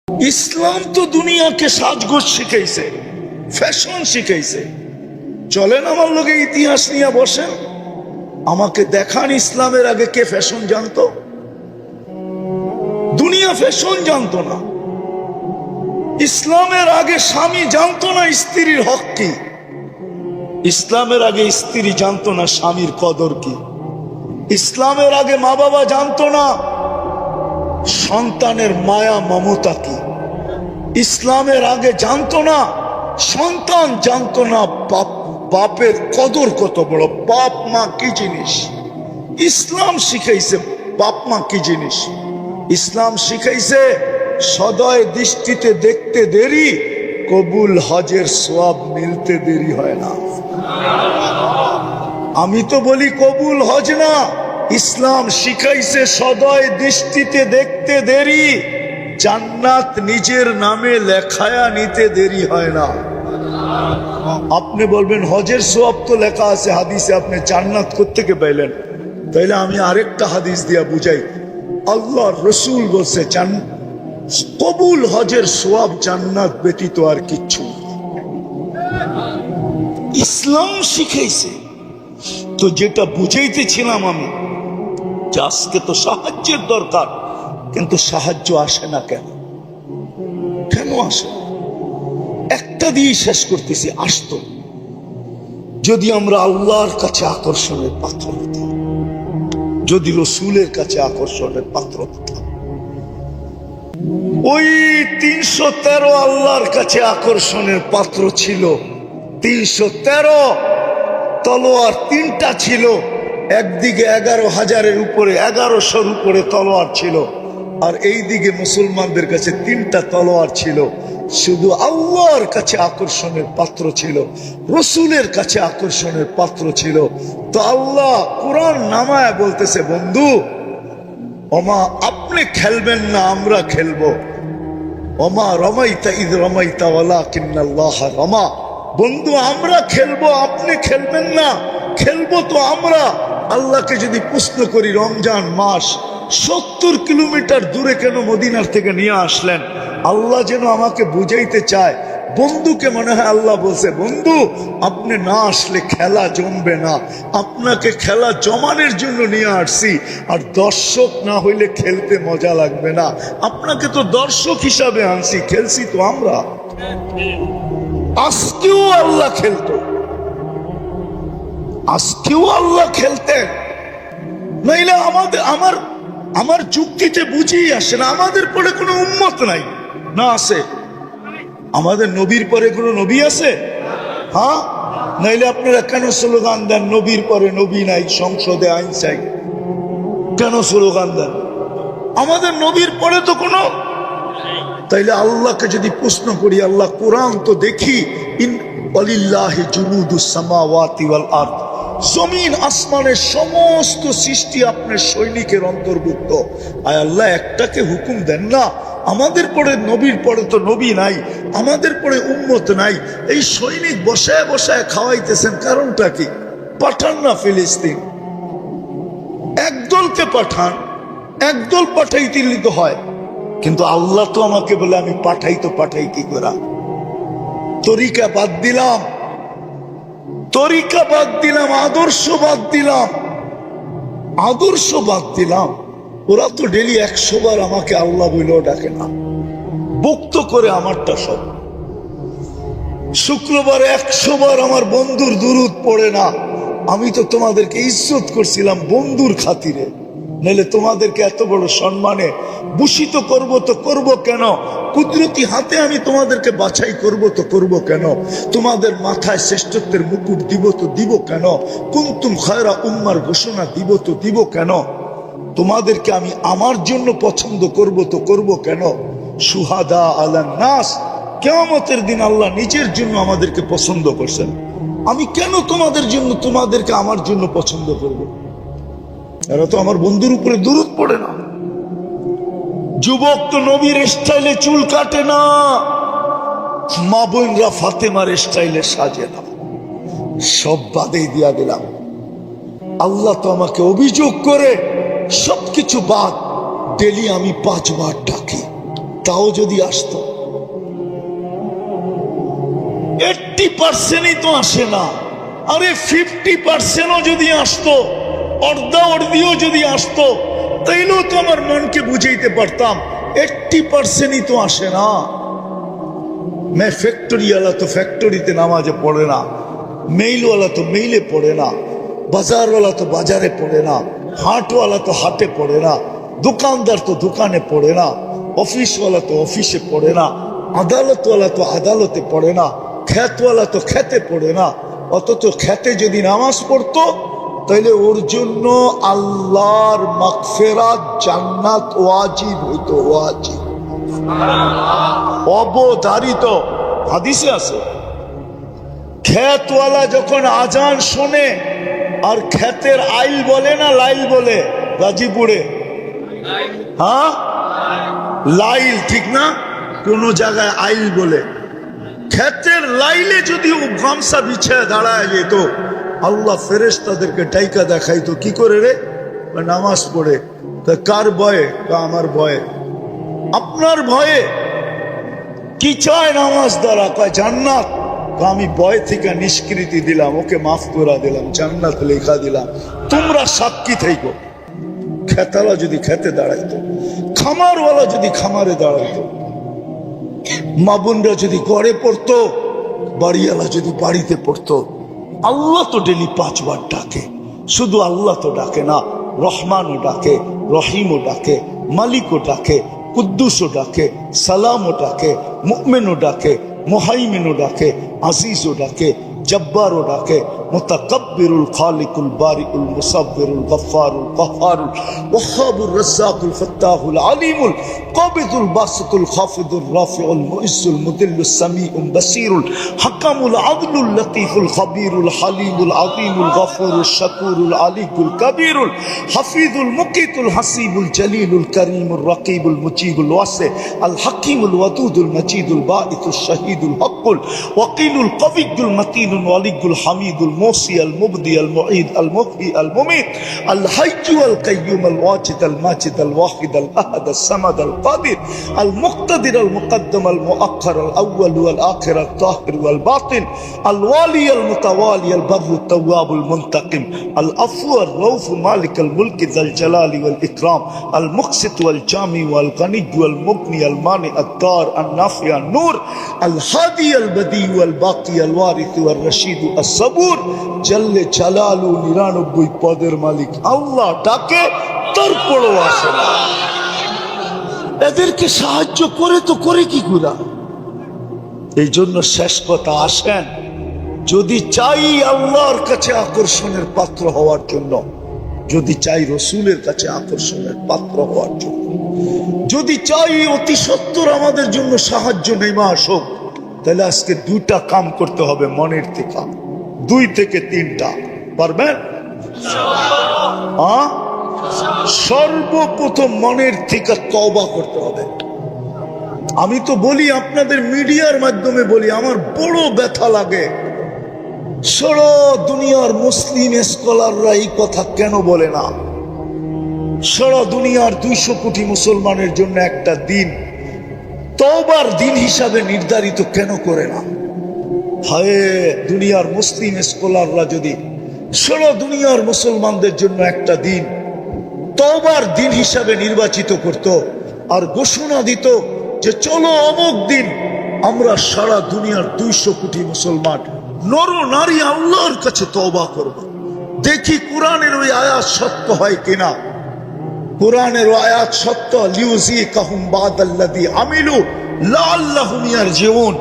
ইসলাম তো দুনিয়াকে সাজগোজ শিখাইছে, ফ্যাশন শিখাইছে। চলেন আমার লোকে ইতিহাস নিয়ে বসেন, আমাকে দেখান ইসলামের আগে কে ফ্যাশন জানতো? দুনিয়া ফ্যাশন জানতো না। ইসলামের আগে স্বামী জানতো না স্ত্রীর হক কি। ইসলামের আগে স্ত্রী জানতো না স্বামীর কদর কি। ইসলামের আগে মা বাবা জানতো না সন্তানের মায়া মমতা কি। ইসলামের আগে জানতো না সন্তান, জানতো না বাপের কদর কত বড়, বাপ মা কি জিনিস। ইসলাম শিখাইছে বাপ মা কি জিনিস। ইসলাম শিখাইছে সদয় দৃষ্টিতে দেখতে দেরি, কবুল হজের সওয়াব মিলতে দেরি হয় না। আমি তো বলি কবুল হজ না, ইসলাম শিখাইছে সদয় দৃষ্টিতে দেখতে দেরি, জান্নাত নিজের নামে লেখায়া নিতে দেরি হয় না। আপনি বলবেন হজের সওয়াব তো লেখা আছে হাদিসে, আপনি জান্নাত কোত্থেকে পাইলেন? তাইলে আমি আরেকটা হাদিস দিয়া বুঝাই। আল্লাহ রসুল বলছে কবুল হজের সওয়াব জান্নাত ব্যতীত আর কিচ্ছু। ইসলাম শিখাইছে। তো যেটা বুঝাইতেছিলাম আমি, যে আজকে তো সাহায্যের দরকার, কিন্তু সাহায্য আসে না কেন? কেন আসে? একটা দিয়ে শেষ করতেছি। আসতো যদি আমরা আল্লাহর কাছে আকর্ষণের পাত্র হতাম, যদি রসুলের কাছে আকর্ষণের পাত্র হতাম। ওই 313 আল্লাহর কাছে আকর্ষণের পাত্র ছিল। 313 তলোয়ার, 3টা ছিল। একদিকে 11,000-এর উপরে, 1100-র উপরে তলোয়ার ছিল, আর এই দিকে মুসলমানদের কাছে 3টা তলোয়ার ছিল। শুধু আল্লাহর কাছে আকর্ষণের পাত্র ছিল, রসুলের কাছে আকর্ষণের পাত্র ছিল। তো আল্লাহ কোরআন নামায় বলতেছে, বন্ধু ওমা আপনি খেলবেন না, আমরা খেলবো। ওমা রমাইতা ইদ রমাইতা ওয়ালাকিন্নাল্লাহ রমা। বন্ধু আমরা খেলবো, আপনি খেলবেন না, খেলবো তো আমরা। আল্লাহকে যদি প্রশ্ন করি, রমজান মাস 70 কিলোমিটার দূরে কেন মদিনার থেকে নিয়ে আসলেন? আল্লাহ যেন আমাকে বুঝাইতে চায়। বন্ধুকে মনে হয় আল্লাহ বলছে, বন্ধু আপনি না আসলে খেলা জমবে না, আপনাকে খেলা জমানোর জন্য নিয়ে আসছি। আর দর্শক না হইলে খেলতে মজা লাগবে না, আপনাকে তো দর্শক হিসাবে আনছি, খেলছি তো আমরা। আজকেও আল্লাহ খেলতো, আজকেও আল্লাহ খেলতেন। নইলে আমার যুক্তিতে বুঝেই আসে না। আমাদের পরে কোনো উম্মত নাই না? আছে? আমাদের নবীর পরে কোনো নবী আছে? হ্যাঁ, নাইলে আপনারা কেন স্লোগান দেন নবীর পরে নবী নাই, সংসদে আইন চাই? কেন স্লোগান দেন? আমাদের নবীর পরে তো কোনো। তাইলে আল্লাহকে যদি প্রশ্ন করি, আল্লাহ কোরআন তো দেখি, ইন ওয়ালিল্লাহি জুনুদুস সামাওয়াতি ওয়াল আরদ, জমিন আসমানের সমস্ত সৃষ্টি আপনার সৈনিকের অন্তর্ভুক্ত। আয় আল্লাহ একটাকে হুকুম দেন না, আমাদের পরে নবীর পরে তো নবী নাই, আমাদের পরে উম্মত নাই, এই সৈনিক বসায় বসায় খাওয়াইতেছেন, কারণটা কি? পাঠান না ফিলিস্তিন, একদলকে পাঠান, একদল পাঠাইতে তো হয়। কিন্তু আল্লাহ তো আমাকে বলে আমি পাঠাই কি করা? তরিকা বাদ দিলাম, তরিকা বাদ দিলাম, আদর্শ বাদ দিলাম, আদর্শ বাদ দিলাম। ওরা তো ডেলি 100 বার আমাকে আল্লাহ বইলেও ডাকে না, বক্ত করে আমারটা সব। শুক্রবারে 100 বার আমার বন্ধুর দুরূদ পড়ে না। আমি তো তোমাদেরকে ইজ্জত করছিলাম বন্ধুর খাতিরে, নাহলে তোমাদেরকে এত বড় সম্মানে ভূষিত করব তো করব কেন? কুদরতি হাতে আমি তোমাদেরকে বাছাই করব তো করব কেন? তোমাদের মাথায় শ্রেষ্ঠত্বের মুকুট দিব তো দিব কেন? কুনতুম খায়রা উম্মার ঘোষণা দিব তো দিব কেন? তোমাদেরকে আমি আমার জন্য পছন্দ করব তো করব কেন? সুহাদা আলান নাস, কিয়ামতের দিন আল্লাহ নিজের জন্য আমাদেরকে পছন্দ করছেন। আমি কেন তোমাদের জন্য, তোমাদেরকে আমার জন্য পছন্দ করব? এরা তো আমার বন্ধুর উপরে দুরূদ পড়ে না। যুবক তো নবীর স্টাইলে চুল কাটে না, মা বোনরা ফাতেমার স্টাইলে সাজে না। সব বাদেই দিয়া দিলাম। আল্লাহ তো আমাকে অভিযোগ করে সবকিছু বাদ, ডেলি আমি 5 বার ডাকি, তাও যদি আসতো, 80%ই তো আসে না। আরে 50%ও যদি আসতো, অর্ধাঅর্ধিও যদি আসতো, তাইলেও তো আমার মনকে বুঝাইতে পারতাম। 80%ই তো আসে না। मैं फैक्ट्री वाला तो फैक्ट्रीते नामाजे पढ़े ना, मेल वाला तो मेले पढ़े ना, बाजार वाला तो बाजारे पढ़े ना, हाट वाला तो हाटे पढ़े ना, दुकानदार तो दुकाने पढ़े ना, ऑफिस वाला तो ऑफिसे पढ़े ना, अदालत वाला तो अदालते पढ़े ना, खेत वाला तो खेते पढ़े ना। অথচ খেতে যদি নামাজ পড়তো তাহলে ওর জন্য আল্লাহর মাগফিরাত, জান্নাত ওয়াজিব হইতো, ওয়াজিব, অবধারিত। হাদিসে আছে, খেতওয়ালা যখন আজান শোনে, আর খেতের আইল বলে না লাইল বলে গাজীপুরে, হ্যাঁ লাইল ঠিক না, কোন জায়গায় আইল বলে। খেতের লাইলে যদি ও গামছা বিছায় দাঁড়ায় যেত, আল্লাহ ফেরেশতাদেরকে ডাইকা দেখাইতো, কি করে রে? নামাজ পড়ে। তা কার ভয়ে? আমার ভয়ে। আপনার ভয়ে? কি চায় নামাজ দ্বারা? কয় জান্নাত। আমি ভয় থেকে নিষ্কৃতি দিলাম, ওকে মাফ করে দিলাম, জান্নাত লেখা দিলাম, তোমরা সাক্ষী থেকো। খেতালা যদি খেতে দাঁড়াইতো, খামারওয়ালা যদি খামারে দাঁড়াইতো, মা বোনরা যদি ঘরে পড়তো, বাড়িওয়ালা যদি বাড়িতে পড়তো। আল্লাহ তো ডেলি 5 বার ডাকে। শুধু আল্লাহ তো ডাকে না, রহমানও ডাকে, রহিমও ডাকে, মালিকও ডাকে, কুদ্দুসও ডাকে, সালামও ডাকে, মুমিনও ডাকে, মুহাইমিনও ডাকে, আজিজও ডাকে, জব্বারও ডাকে, মুতাকাব্বিরুল খালিকুল বারিউল মুসাব্বিরুল গফফারুল কহ্হারুল ওয়াহ্হাবুর রাজ্জাকুল ফাত্তাহুল আলিমুল কাবিদুল বাসিতুল খাফিদুর রাফিউল মুইজ্জুল মুদিল্লুস সামিউল বাসিরুল হাকামুল আদলুল লতীফুল খাবীরুল হালিমুল আযীমুল গফুরুল শাকুরুল আলিকুল কবীরুল হাফিজুল মুকিতুল হাসিবুল জলিলুল করিমুল রাকিবুল মুজিবুল ওয়াসি আল হাকিমুল ওয়াদুদুল মজিদুল বাঈতুশ শাহীদুল হকুল ওয়াকিলুল কবিয়্যুল মতিনুল ওয়ালিয়ুল হামিদুল الموصي المبدي المعيد المحيي المميت الحي القيوم الواجد الماجد الواحد الأحد الصمد القادر المقتدر المقدم المؤخر الأول والآخر الظاهر والباطن الوالي المتوالي البر التواب المنتقم العفو الرؤوف مالك الملك ذا الجلال والإكرام المقسط والجامع والغني والمغني المانع الدار النافع النور الهادي البديع والباقي الوارث والرشيد الصبور জল্লে জালালু 99 পদের মালিক আল্লাহ ডাকে, তারপরও আসে না। এদেরকে সাহায্য করে তো করে কি করে? এই জন্য শেষ কথা, আসেন যদি চাই আল্লাহর কাছে আকর্ষণের পাত্র হওয়ার জন্য, যদি চাই রসুলের কাছে আকর্ষণের পাত্র হওয়ার জন্য, যদি চাই অতি সত্বর আমাদের জন্য সাহায্য নেমে আসুক, তাহলে আজকে 2টা কাম করতে হবে মনের থেকে, 2 থেকে 3টা। পারবেন? সর্বপ্রথম মনের থেকে তওবা করতে হবে। আমি তো বলি, আপনাদের মিডিয়ার মাধ্যমে বলি, আমার বড় ব্যথা লাগে, সারা দুনিয়ার মুসলিম স্কলাররা এই কথা কেন বলে না? সারা দুনিয়ার 200 কোটি মুসলমানের জন্য একটা দিন, তওবার দিন হিসাবে নির্ধারিত কেন করে না? হায়, দুনিয়ার মুসলিম স্কলাররা যদি সারা দুনিয়ার মুসলমানদের জন্য একটা দিন তওবার দিন হিসাবে নির্বাচিত করত, আর ঘোষণা দিত যে চলো অমুক দিন আমরা সারা দুনিয়ার 200 কোটি মুসলমান নর নারী আল্লাহর কাছে তওবা করব, দেখি কোরআনের ওই আয়াত সত্য হয় কিনা। কোরআনের আয়াত সত্য, লিউযিকাহুম বাদাল্লাযী আমিলু লাআল্লাহুম ইয়ারজিউন।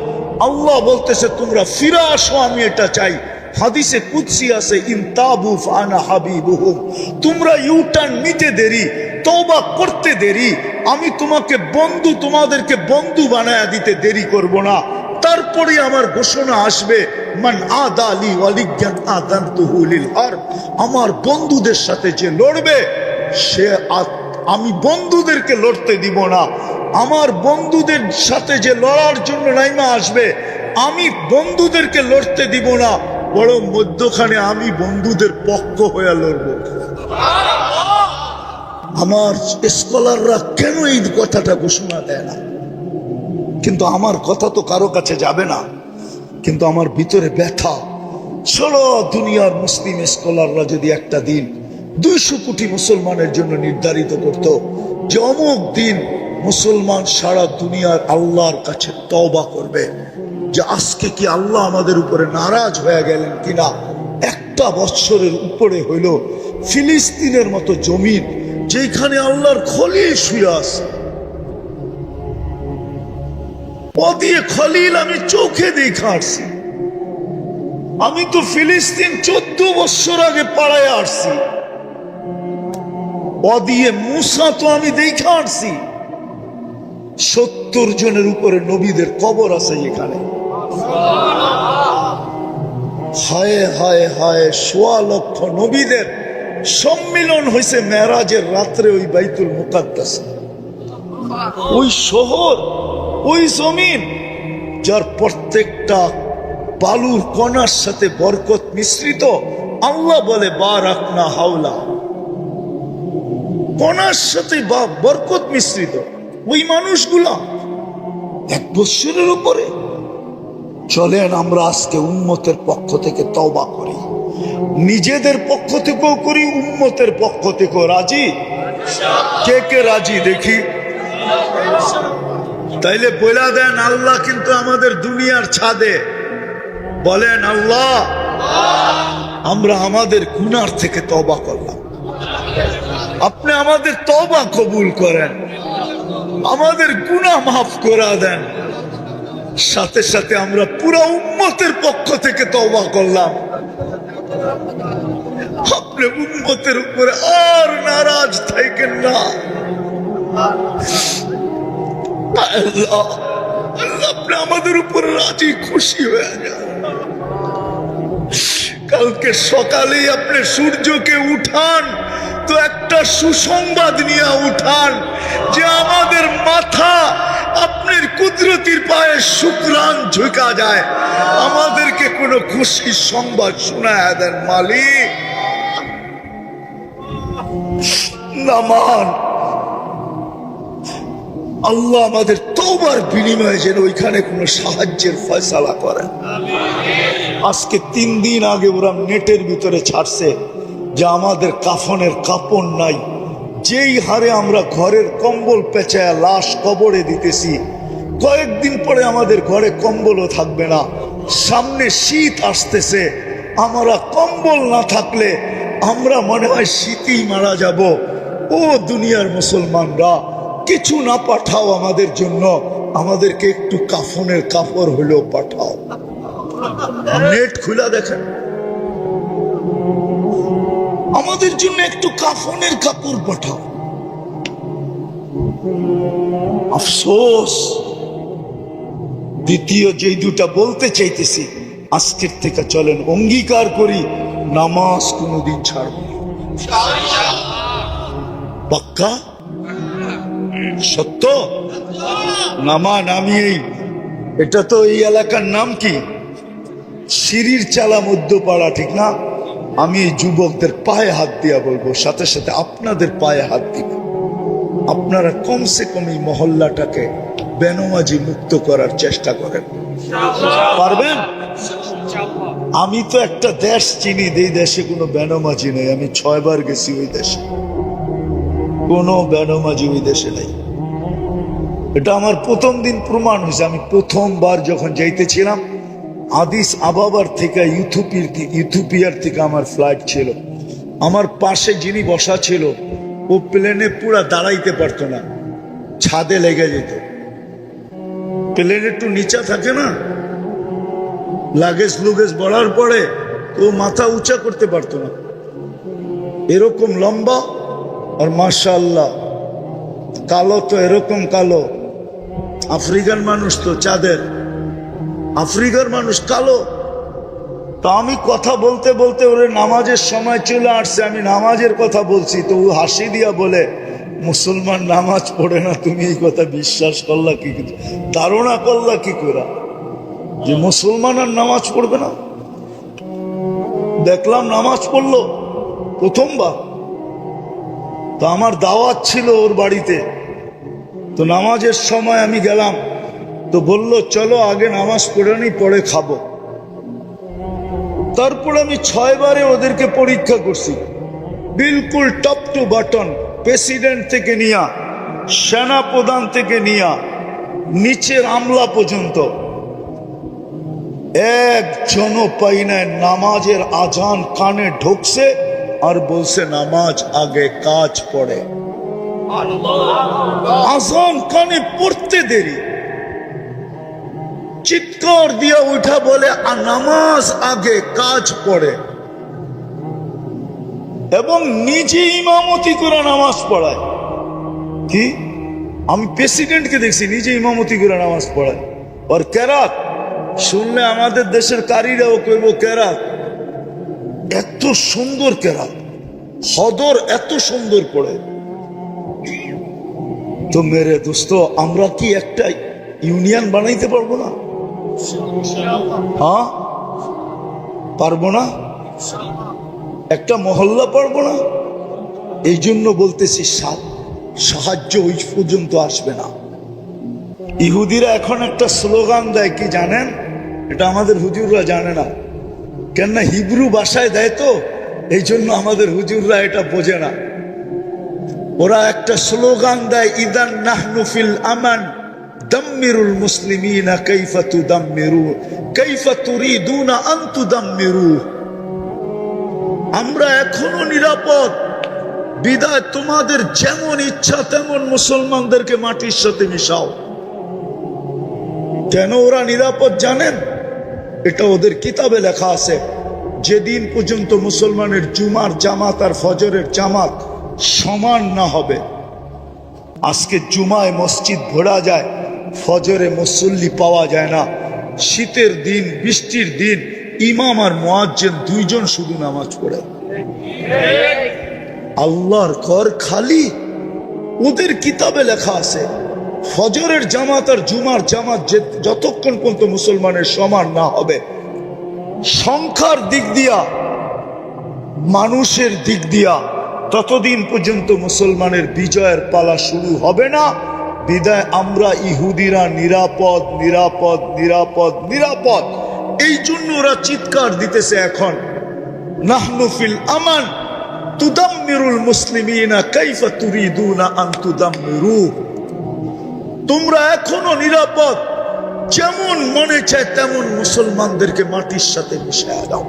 আল্লাহ বলতেছে তোমরা ফিরে আসো, আমি এটা চাই। হাদিসে কুদসি আছে, ইনতাবু ফানা হাবিবুহুম, তোমরা ইউটার্ন নিতে দেরি, তওবা করতে দেরি, আমি তোমাকে বন্ধু, তোমাদেরকে বন্ধু বানায়া দিতে দেরি করব না। তারপরে আমার ঘোষণা আসবে, মান আদালি ওয়ালিয়ান আযানতুহু লিল হারব, আমার বন্ধুদের সাথে যে লড়বে সে, আমি বন্ধুদেরকে লড়তে দিব না। আমার বন্ধুদের সাথে যে লড়ার জন্য নাইমা আসবে, আমি বন্ধুদেরকে লড়তে দিব না, বরং মধ্যখানে আমি বন্ধুদের পক্ষ হয়ে লড়ব। আমার স্কলাররা কেন এই কথাটা ঘোষণা দেয় না? কিন্তু আমার কথা তো কারো কাছে যাবে না, কিন্তু আমার ভিতরে ব্যথা। ষোলো দুনিয়ার মুসলিম স্কলাররা যদি একটা দিন 200 কোটি মুসলমানের জন্য নির্ধারিত করত যে অমুক দিন মুসলমান সারা দুনিয়ার আল্লাহর কাছে তওবা করবে, যে আজকে কি আল্লাহ আমাদের উপরে নারাজ হয়ে গেলেন কিনা, একটা বছরের উপরে হইল ফিলিস্তিনের মতো জমিন যেখানে আল্লাহর খলিল শুয়ে আছে, ও দিয়ে খলিল আমি চোখে দেখা আসছি। আমি তো ফিলিস্তিন 14 বছর আগে পাড়ায় আসছি, ও দিয়ে মুসা তো আমি দেখা আসছি। 70 জনের উপরে নবীদের কবর আছে এখানে। হায় হায় হায়, 1.25 লক্ষ নবীদের সম্মিলন হয়েছে মেরাজের রাত্রে ওই বাইতুল মুকাদ্দাস, ওই শহর, ওই জমিন যার প্রত্যেকটা বালুর কণার সাথে বরকত মিশ্রিত। আল্লাহ বলে বারাকনা হাওলা, কণার সাথে বরকত মিশ্রিত। ওই মানুষগুলা 1 বছরের উপরে। চলেন আমরা আজকে উম্মতের পক্ষ থেকে তওবা করি, নিজেদের পক্ষ থেকেও করি, উম্মতের পক্ষ থেকেও। রাজি? কে কে রাজি দেখি? তাইলে বলে দেন, আল্লাহ কিন্তু আমাদের দুনিয়ার ছাদে। বলেন আল্লাহ, আমরা আমাদের গুনার থেকে তওবা করলাম, আপনি আমাদের তওবা কবুল করেন, আমাদের গুনাহ মাফ করে দেন। সাথে সাথে আমরা পুরো উম্মতের পক্ষ থেকে তওবা করলাম, আপনি উম্মতের উপরে আর নারাজ থাকেন না। আল্লাহ, আপনি আমাদের উপরে রাজি খুশি হয়ে যান। কালকে সকালেই আপনি সূর্যকে উঠান তো একটা সুসংবাদ নিয়ে উঠান যে আমাদের মাথা আপনার কুদরতির পায়ে শুকরান ঝুঁকা যায়। আমাদেরকে কোনো খুশির সংবাদ শোনায় দেন মালিক। নামান আল্লাহ আমাদের তওবার বিনিময়ে যেন ওইখানে কোনো সাহায্যের ফয়সালা করেন। আজকে 3 দিন আগে ওরা নেটের ভিতরে ছাড়ছে যে আমাদের কাফনের কাপড় নাই। যেই হারে আমরা ঘরের কম্বল পেঁচায়া লাশ কবরে দিতেছি, কয়েকদিন পরে আমাদের ঘরে কম্বলও থাকবে না। সামনে শীত আসতেছে, আমরা কম্বল না থাকলে আমরা মনে হয় শীতেই মারা যাব। ও দুনিয়ার মুসলমানরা, কিছু না পাঠাও আমাদের জন্য, আমাদেরকে একটু কাফনের কাপড় হলেও পাঠাও। নেট খুলে দেখেন, আমাদের জন্য একটু কাফনের কাপড় পাঠাও। আফসোস। দ্বিতীয় যেই দুটা বলতে চাইতেছি, আজকের থেকে চলেন অঙ্গীকার করি নামাজ কোনোদিন ছাড়ব না। পাক্কা? সত্য? নামা নামি এটা তো এই এলাকার নাম কি? সিঁড়ির চালা মধ্যপাড়া, ঠিক না? আমি এই যুবকদের পায়ে হাত দিয়া বলবো, সাথে সাথে আপনাদের পায়ে হাত দিব। আপনারা কমসে কম এই মহল্লাটাকে বেনমাজি মুক্ত করার চেষ্টা করেন। পারবেন? আমি তো একটা দেশ চিনি, এই দেশে কোনো বেনমাজি নেই। আমি 6 বার গেছি ওই দেশে, কোনো বেনমাজি ওই দেশে নেই। এটা আমার প্রথম দিন প্রমাণ হয়েছে। আমি প্রথমবার যখন যাইতেছিলাম, আদিস আবাবার থেকে ইথিওপিয়ার থেকে আমার ফ্লাইট ছিল। আমার পাশে যিনি বসা ছিল, ও প্লেনে পুরা দাঁড়াইতে পারতো না, ছাদে লেগে যেত। প্লেন একটু নিচা থাকে না, লাগেজ লুগেজ বলার পরে ও মাথা উঁচা করতে পারতো না, এরকম লম্বা। আর মাশাআল্লাহ কালো তো এরকম কালো, আফ্রিকান মানুষ তো চাঁদের, আফ্রিকার মানুষ কালো। তো আমি কথা বলতে বলতে ওরে নামাজের সময় চলে আসছে, আমি নামাজের কথা বলছি, তো ও হাসি দিয়া বলে, মুসলমান নামাজ পড়ে না, তুমি এই কথা বিশ্বাস করলা কি, ধারণা করলা কি করে যে মুসলমান আর নামাজ পড়বে না? দেখলাম নামাজ পড়লো প্রথমবার। তো আমার দাওয়াত ছিল ওর বাড়িতে, তো নামাজের সময় আমি গেলাম। তো বলল চলো আগে নামাজ পড়ে নি, পরে খাবো। তারপর আমি 6 বারে ওদেরকে পরীক্ষা করছি, বিলকুল টপ টু বটন, প্রেসিডেন্ট থেকে নিয়া, সেনা প্রধান থেকে নিয়া, নিচের আমলা পর্যন্ত একজনও পাই নাই নামাজের আজান কানে ঢুকছে আর বলছে নামাজ আগে কাজ পড়ে। আজান কানে পড়তে দেরি, চিৎকার দিয়া উঠা বলে নামাজ আগে কাজ পড়ে, এবং নিজে ইমামতি করে নামাজ পড়ায়। কি আমি প্রেসিডেন্টকে দেখছি নিজে ইমামতি করে নামাজ পড়ায়। আর কেরাত শুনলে আমাদের দেশের কারীরাও কইব কেরাত, এত সুন্দর কেরাত, হদর এত সুন্দর পড়ে। তো মেরে দোস্ত, আমরা কি একটা ইউনিয়ন বানাইতে পারবো না? হ্যাঁ পারবো না? একটা মহল্লা পারবো না? এই জন্য বলতেছি সাহায্য ওই পর্যন্ত আসবে না। ইহুদিরা এখন একটা স্লোগান দেয়, কি জানেন? এটা আমাদের হুজুররা জানে না, কেননা হিব্রু ভাষায় দেয় তো, এই জন্য আমাদের হুজুররা এটা বোঝে না। ওরা একটা স্লোগান দেয়, ইদান নাহনু ফিল আমান দাম্মিরুল মুসলিমিনা কাইফা তুদাম্মিরু কাইফা তুরিদুনা আন তুদাম্মিরু। আমরা এখনো নিরাপদ, বিদায় তোমাদের যেমন ইচ্ছা তেমন মুসলমানদেরকে মাটির সাথে মিশাও। কেন ওরা নিরাপদ জানেন? এটা ওদের কিতাবে লেখা আছে, যেদিন পর্যন্ত মুসলমানের জুমার জামাত আর ফজরের জামাত সমান না হবে। আজকে জুমায় মসজিদ ভরা যায়, ফজরে মুসল্লি পাওয়া যায় না। শীতের দিন, বৃষ্টির দিন ইমাম আর মুয়াজ্জিন দুইজন শুধু নামাজ পড়ে। আল্লাহর ঘর খালি। ওদের কিতাবে লেখা আছে, ফজরের জামাত আর জুমার জামাত যতক্ষণ পর্যন্ত মুসলমানের সমান না হবে, সংখ্যার দিক দিয়া, মানুষের দিক দিয়া, ততদিন পর্যন্ত মুসলমানের বিজয়ের পালা শুরু হবে না। বিদায় আমরা ইহুদিরা নিরাপদ, নিরাপদ, নিরাপদ, নিরাপদ। এই জন্য ওরা চিৎকার দিতেছে এখন, নাহনু ফিল আমান তুদাম্মিরুল মুসলিমিনা কাইফা তুরিদুনা আন তুদাম্মিরু। তোমরা এখনো নিরাপদ, যেমন মনে চায় তেমন মুসলমানদেরকে মাটির সাথে মিশিয়ে দাও।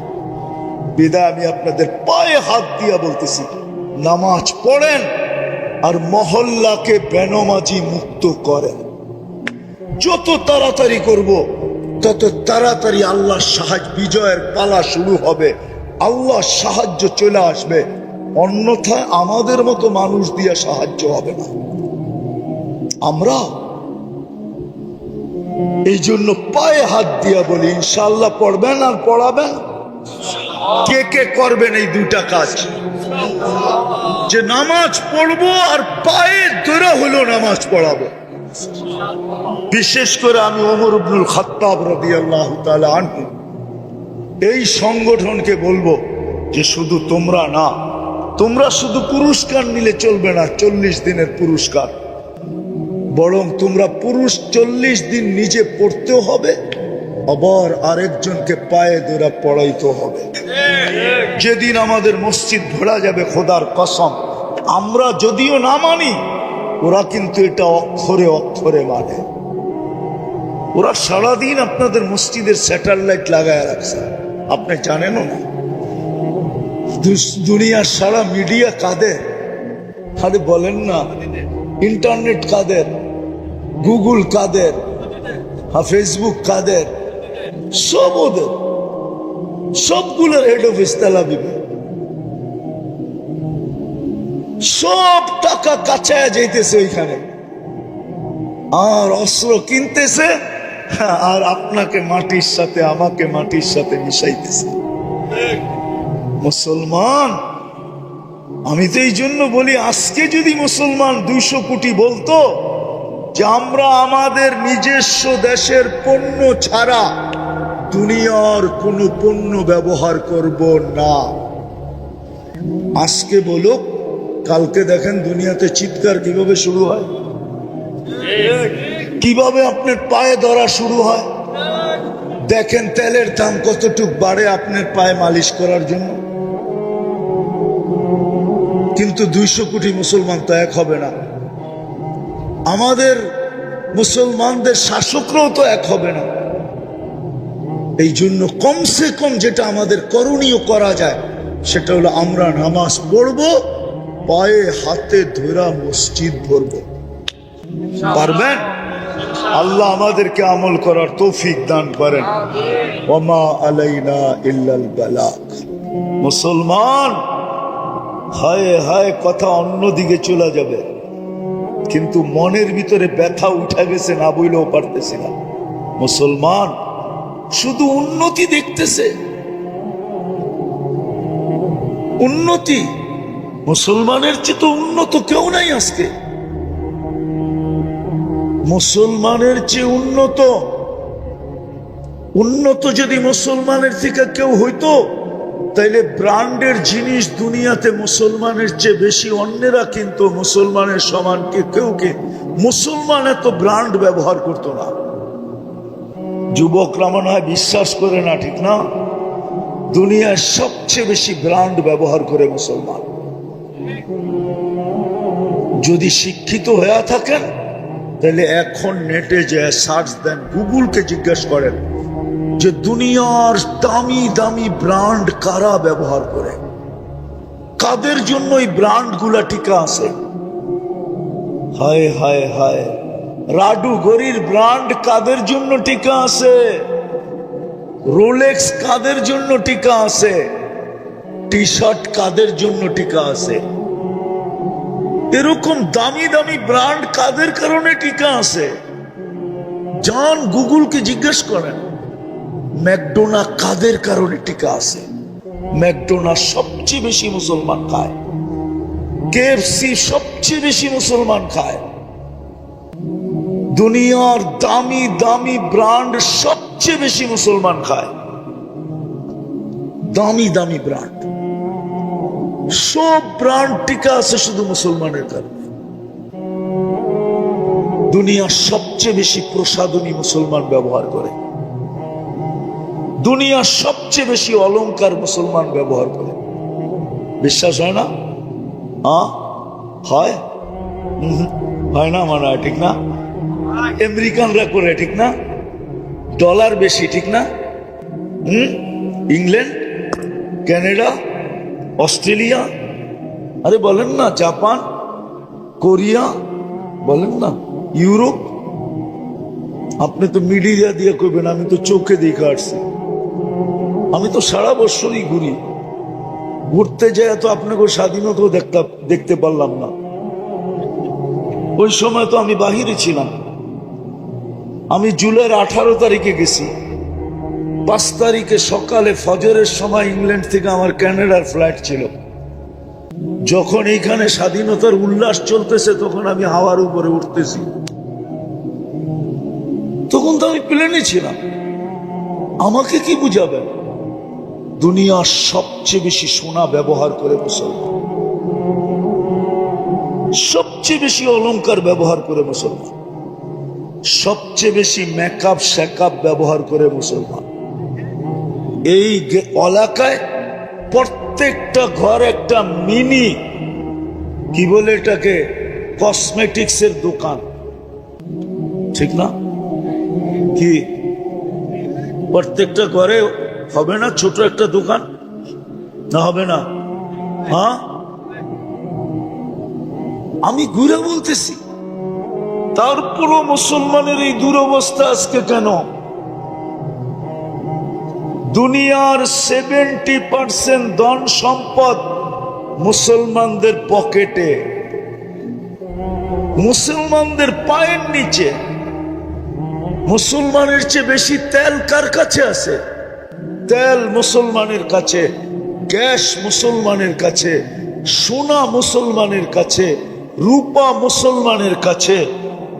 বিদায় আমি আপনাদের পায়ে হাত দিয়া বলতেছি, নামাজ পড়েন আর মহল্লাকে বেনমাজি মুক্ত করেন। যত তাড়াতাড়ি করব তত তাড়াতাড়ি আল্লাহর সাহায্য, বিজয়ের পালা শুরু হবে, আল্লাহর সাহায্য চলে আসবে। অন্যথায় আমাদের মতো মানুষ দিয়ে সাহায্য হবে না। আমরা এই জন্য পায়ে হাত দিয়া বলি, ইনশাআল্লাহ পড়বেন আর পড়াবেন। কে কে করবেন এই দুইটা কাজ? যে নামাজ পড়বো আর পায়ে ধরে হলো নামাজ পড়াবো। বিশেষ করে আমি ওমর ইবনুল খাত্তাব রাদিয়াল্লাহু তাআলা আনহু এই সংগঠনকে বলবো যে শুধু তোমরা না, তোমরা শুধু পুরস্কার নিলে চলবে না, 40 দিনের পুরস্কার, বরং তোমরা 40 দিন নিজে পড়তেও হবে, আবার আরেকজনকে পায়ে ধরে পড়াইতে হবে। যেদিন আমাদের মসজিদ ভরা যাবে, খোদার কসম, আমরা যদিও না মানি, ওরা কিন্তু এটা অক্ষরে অক্ষরে মানে। ওরা সারাদিন আপনাদের মসজিদের স্যাটেলাইট লাগায় রাখছে, আপনি জানেনও না। দুনিয়ার সারা মিডিয়া কাদের? আরে বলেন না, ইন্টারনেট কাদের? গুগল কাদের? ফেসবুক কাদের? সব ওদের, সবগুলোর হেড অফিস তেল আবিবে। সব টাকা কাঁচায় যাইতেছে ওইখানে, আর অস্ত্র কিনতেছে, আর আপনাকে মাটির সাথে, আমাকে মাটির সাথে মিশাইতেছে। মুসলমান, আমি তো এই জন্য বলি, আজকে যদি মুসলমান 200 কোটি বলতো যে আমরা আমাদের নিজস্ব দেশের পণ্য ছাড়া দুনিয়ার কোনো পণ্য ব্যবহার করব না, আজকে বলুক, কালকে দেখেন দুনিয়াতে চিৎকার কিভাবে শুরু হয়। কিভাবে আপনার পায়ে ধরা শুরু হয়? দেখেন তেলের দাম কতটুক বাড়ে আপনার পায়ে মালিশ করার জন্য। কিন্তু 200 কোটি মুসলমান তো এক হবে না। আমাদের মুসলমানদের শাসকরাও তো এক হবে না। এই জন্য কমসে কম যেটা আমাদের করণীয় করা যায় সেটা হলো আমরা নামাজ পড়বো, পায়ে হাতে ধরা মসজিদ ভরবো। পারবেন? আল্লাহ আমাদেরকে আমল করার তৌফিক দান করেন। ওমা আলাইনা ইল্লাল বালাগ। মুসলমান, হায় হায় কথা অন্যদিকে চলে যাবে, কিন্তু মনের ভিতরে ব্যথা উঠা গেছে, না বইলেও পারতেছি না। মুসলমান শুধু উন্নতি দেখতেছে, উন্নতি। মুসলমানের চেয়ে তো উন্নত কেউ নাই আজকে। মুসলমানের চেয়ে উন্নত যদি মুসলমানের থেকে কেউ হইতো, তাইলে ব্র্যান্ডের জিনিস দুনিয়াতে মুসলমানের চেয়ে বেশি অন্যেরা কিন্তু মুসলমানের সমান কেউ মুসলমান এত ব্র্যান্ড ব্যবহার করতো না। যুবকরা মনে হয় বিশ্বাস করে না, ঠিক না? দুনিয়ার সবচেয়ে বেশি ব্র্যান্ড ব্যবহার করে মুসলমান। যদি শিক্ষিত হয়ে থাকেন তাহলে এখন নেটে যে সার্চ দেন, গুগলকে জিজ্ঞেস করেন যে দুনিয়ার দামি দামি ব্র্যান্ড কারা ব্যবহার করে, কাদের জন্য এই ব্র্যান্ড গুলা টিকা আছে। হায় হায় হায়, রাডু গরির ব্র্যান্ড কাদের জন্য টিকা আছে? রোলেক্স কাদের জন্য টিকা আছে? টি শার্ট কাদের জন্য টিকা আছে? এরকম দামি দামি ব্র্যান্ড কাদের কারণে টিকা আছে? যান গুগলকে জিজ্ঞেস করেন। ম্যাকডোনা কাদের কারণে টিকা আছে? ম্যাকডোনা সবচেয়ে বেশি মুসলমান খায়, কেএফসি সবচেয়ে বেশি মুসলমান খায়। দুনিয়ার দামি দামি ব্র্যান্ড সবচেয়ে বেশি মুসলমান খায়। দামি দামি ব্র্যান্ড, সব ব্র্যান্ড টিকা আছে শুধু মুসলমানের কারণে। দুনিয়ার সবচেয়ে বেশি প্রসাধনী মুসলমান ব্যবহার করে। দুনিয়ার সবচেয়ে বেশি অলংকার মুসলমান ব্যবহার করে। বিশ্বাস হয় না? হয়? হয় না মনে হয়, ঠিক না? আমেরিকানরা করে, ঠিক না? ডলার বেশি, ঠিক না? ইংল্যান্ড, কানাডা, অস্ট্রেলিয়া, আরে বলেন না, জাপান, কোরিয়া, বলেন না, ইউরোপ। আপনি তো মিডিয়া দিয়ে করবেন, আমি তো চোখে দেখে আসছি। আমি তো সারা বছরই ঘুরি, ঘুরতে যাই তো আপনাকে স্বাধীনতাও দেখতে পারলাম না। ওই সময় তো আমি বাহিরে ছিলাম। আমি জুলাইয়ের 18 তারিখে গেছি, 5 তারিখে সকালে ফজরের সময় ইংল্যান্ড থেকে আমার কানাডার ফ্লাইট ছিল। যখন এইখানে স্বাধীনতার উল্লাস চলতেছে তখন আমি হাওয়ার উপরে উঠতেছি। তখন তো আমি প্লেনে ছিলাম। আমাকে কি বুঝাবেন? দুনিয়ার সবচেয়ে বেশি সোনা ব্যবহার করে মুসলমান, সবচেয়ে বেশি অলংকার ব্যবহার করে মুসলমান, সবচেয়ে বেশি মেকআপ শেকআপ ব্যবহার করে মুসলমান। এই এলাকায় প্রত্যেকটা ঘর একটা মিনি, কি বলে এটাকে, কসমেটিক্স এর দোকান, ঠিক না? কি প্রত্যেকটা ঘরে হবে না ছোট একটা দোকান? না হবে না? হ্যাঁ, আমি ঘুরে বলতেছি। তারপরও মুসলমানের এই দুরবস্থা আজকে কেন? দুনিয়ার 70% ধন সম্পদ মুসলমানদের পকেটে, মুসলমানদের পায়ের নিচে। মুসলমানের চেয়ে বেশি তেল কার কাছে আছে? তেল মুসলমানের কাছে, গ্যাস মুসলমানের কাছে, সোনা মুসলমানের কাছে, রূপা মুসলমানের কাছে।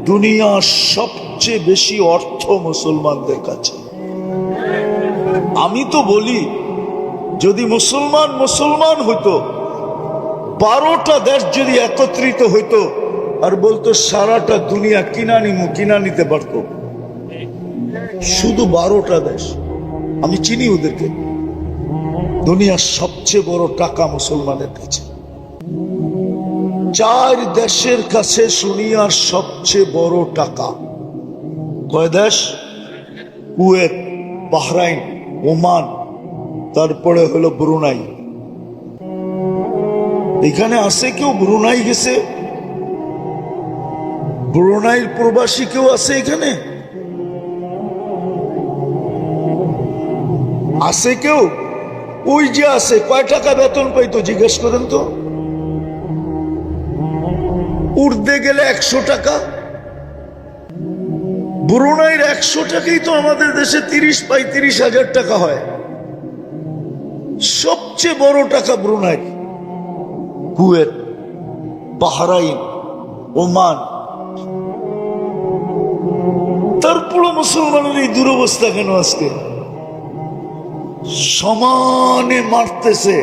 দুনিয়ার সবচেয়ে বেশি অর্থ মুসলমানদের কাছে। আমি তো বলি, যদি মুসলমান হইতো, 12টা দেশ যদি একত্রিত হইতো, আর বলতো সারাটা দুনিয়া কিনা নিতে পারতো, শুধু 12টা দেশ। আমি চিনি ওদেরকে। দুনিয়ার সবচেয়ে বড় টাকা মুসলমানের কাছে। 4 দেশের কাছে দুনিয়ার সবচেয়ে বড় টাকা। কয় দেশ? কুয়েত, বাহরাইন, ওমান, তারপরে হলো ব্রুনাই। এখানে আছে কেউ ব্রুনাই গেছে? ব্রুনাইয়ের প্রবাসী কেউ আছে এখানে? আছে কেউ? ওই যে আছে। কয় টাকা বেতন পাইতো জিজ্ঞেস করেন তো। উঠতে গেলে 100 টাকা। ব্রুনাইয়ের 100 টাকাই তো আমাদের দেশে 30-35 হাজার টাকা হয়। সবচেয়ে বড় টাকা ব্রুনাই, কুয়েত, বাহরাইন, ওমান। তারপরও মুসলমানের এই দুরবস্থা কেন? আজকে সমানে মারতেছে।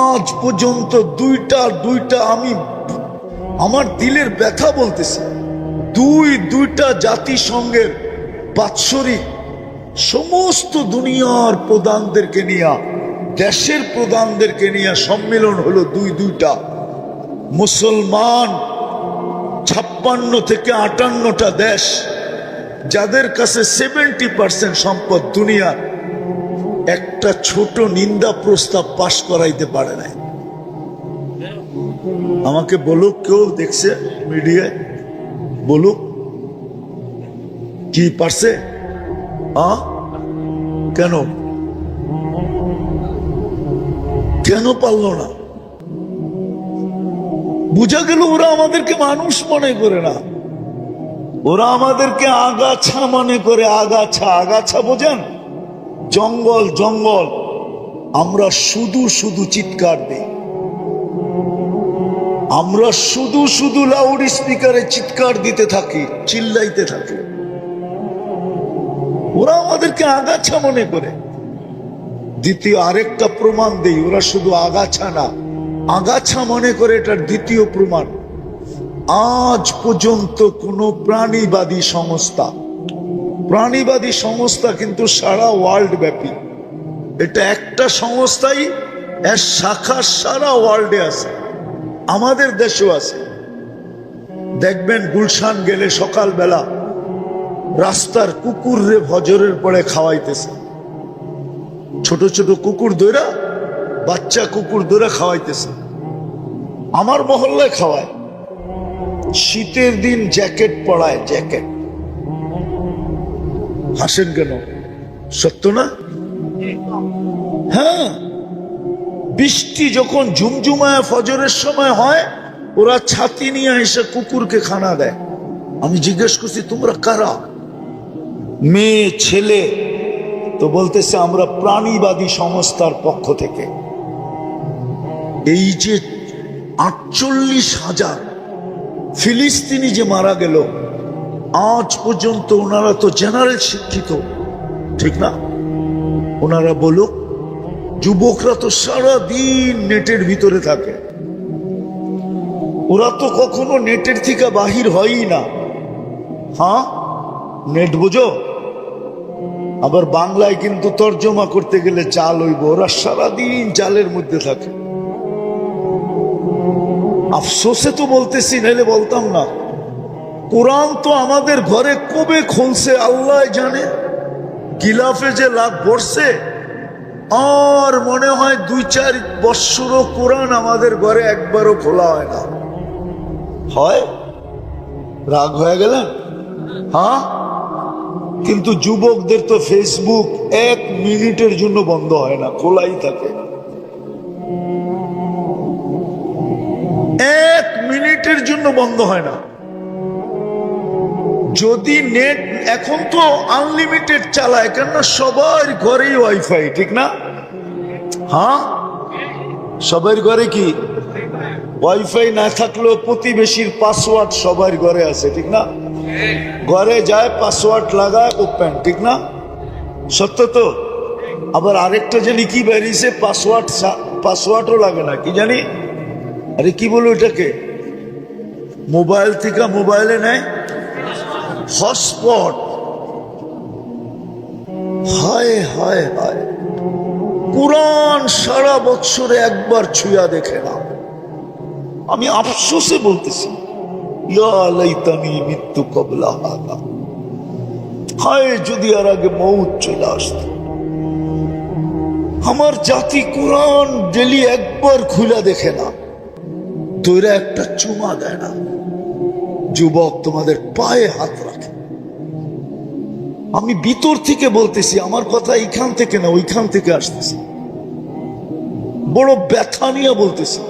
আজ পর্যন্ত দুইটা আমি আমার দিলের ব্যথা বলতেছি, দুইটা জাতিসংঘের বাৎসরিক সমস্ত দুনিয়ার প্রধানদেরকে নিয়ে, দেশের প্রধানদেরকে নিয়ে সম্মেলন হলো। দুইটা মুসলমান 56 থেকে 58টা দেশ, যাদের কাছে 70% সম্পদ দুনিয়ার, একটা ছোট নিন্দা প্রস্তাব পাশ করাইতে পারে নাই। আমাকে বলুক, কেউ দেখছে মিডিয়ায়? বলুক কি পারছে? কেন পারলো না? বুঝা গেল ওরা আমাদেরকে মানুষ মনে করে না, ওরা আমাদেরকে আগাছা মনে করে। আগাছা বোঝেন? জঙ্গল। আমরা শুধু চিৎকার দিই, আমরা শুধু লাউড স্পিকারে চিৎকার দিতে থাকি, চিল্লাইতে থাকি। ওরা আমাদেরকে আগাছা মনে করে। দ্বিতীয় আরেকটা প্রমাণ দেই, ওরা শুধু আগাছা না, আগাছা মনে করে। এটার দ্বিতীয় প্রমাণ, আজ পর্যন্ত কোন প্রাণীবাদী সংস্থা কিন্তু সারা ওয়ার্ল্ড ব্যাপী, এটা একটা সংস্থাই, এর শাখা সারা ওয়ার্ল্ডে আছে, আমাদের দেশেও আছে। দেখবেন গুলশান গেলে সকালবেলা রাস্তার কুকুররে ফজরের পরে খাওয়াইতেছে। ছোট কুকুর ধরে, বাচ্চা কুকুর ধরে খাওয়াইতেছে। আমার মহল্লায় খাওয়ায়। শীতের দিন জ্যাকেট পরায়, জ্যাকেট। হাসেন কেন? সত্য না? হ্যাঁ, বৃষ্টি যখন ঝুমঝুমায় ফজরের সময় হয়, ওরা ছাতি নিয়ে এসে কুকুরকে খানা দেয়। আমি জিজ্ঞেস করছি, তোমরা কারা? মেয়ে ছেলে। তো বলতেছে আমরা প্রাণীবাদী সংস্থার পক্ষ থেকে। এই যে 48,000 ফিলিস্তিনি যে মারা গেল, আজ পর্যন্ত ওনারা তো জেনারেল শিক্ষিত, ঠিক না? ওনারা বলুক, যুবকরা তো সারাদিন নেটের ভিতরে থাকে, ওরা তো কখনো নেটের থেকে বাহির হয়ই না। হ্যাঁ, নেট বুঝো? আবার বাংলায় কিন্তু তর্জমা করতে গেলে চাল হইব, ওরা সারাদিন চালের মধ্যে থাকে। আফসোসে তো বলতেছি, নাহলে বলতাম না। কোরআন তো আমাদের ঘরে কবে খুলছে আল্লাহ জানে। গিলাফে যে লাভ পড়ছে, আর মনে হয় 2-4 বৎসরও কোরআন আমাদের ঘরে একবারও খোলা হয় না। হয়? রাগ হয়ে গেলেন? হ্যাঁ, কিন্তু যুবকদের তো ফেসবুক 1 মিনিটের জন্য বন্ধ হয় না, খোলাই থাকে। 1 মিনিটের জন্য বন্ধ হয় না। যদি নেট এখন তো আনলিমিটেড চালায়, কেন? সবার ঘরেই ওয়াইফাই, ঠিক না? হ্যাঁ, সবার ঘরে কি ওয়াইফাই না থাকলেও প্রতিবেশীর পাসওয়ার্ড সবার ঘরে আছে, ঠিক না? ঘরে যায়, পাসওয়ার্ড লাগায়, ওপেন, ঠিক না? সত্য তো? আবার আরেকটা জানি কি বেরিয়েছে, পাসওয়ার্ডও লাগে না, কি জানি। আরে কি বলো এটাকে? মোবাইল থেকে মোবাইলে নেয় হটস্পট। হায় হায় হায়, কুরআন সারা বছরে একবার ছুঁয়া দেখে না। আমি আফসোসে বলতেছি, ইয়া লাইতানি মিত্তু ক্বাবলা হাযা, হায় যদি আর আগে মউত চলে আসতো। আমার জাতি কুরআন ডেলি একবার খুলে দেখে না, তোরা একটা চুমা দেয় না। যুবক, তোমাদের পায়ে হাত রাখে। আমি ভিতর থেকে বলতেছি, আমার কথা এইখান থেকে না ওইখান থেকে আসতেছি, বড় ব্যথা নিয়ে বলতেছি।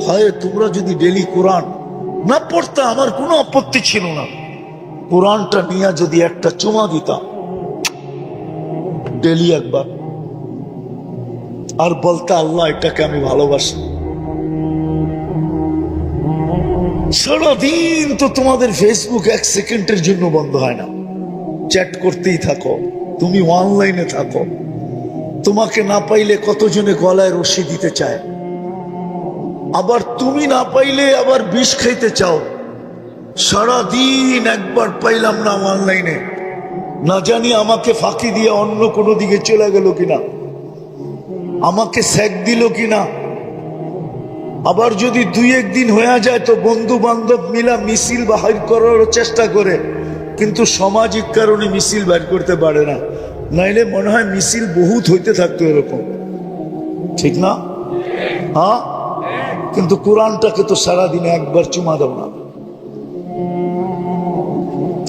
হায়, তোমরা যদি ডেলি কোরআন না পড়তা, আমার কোনো আপত্তি ছিল না। কোরআনটা নিয়ে যদি একটা চুমা দিতাম ডেলি একবার, আর বলতে আল্লাহ এটাকে আমি ভালোবাসি। সারাদিন তো তোমাদের ফেসবুক এক সেকেন্ডের জন্য বন্ধ হয় না, চ্যাট করতেই থাকো, তুমি অনলাইনে থাকো। তোমাকে না পাইলে কতজনে গলায় রশি দিতে চায়, আবার তুমি না পাইলে আবার বিষ খাইতে চাও। সারাদিন একবার পাইলাম না অনলাইনে, না জানি আমাকে ফাঁকি দিয়ে অন্য কোনো দিকে চলে গেল কিনা, আমাকে স্যাক দিল কিনা। আবার যদি দুই একদিন হয়ে যায় তো বন্ধু বান্ধব মিলা মিছিল বাহির করার চেষ্টা করে, কিন্তু সামাজিক কারণে মিছিল বাইর করতে পারে না। নাইলে মনে হয় মিছিল বহুত হইতে থাকতো এরকম, ঠিক না? হ্যাঁ, কিন্তু কোরআনটাকে তো সারাদিনে একবার চুমা দাও না।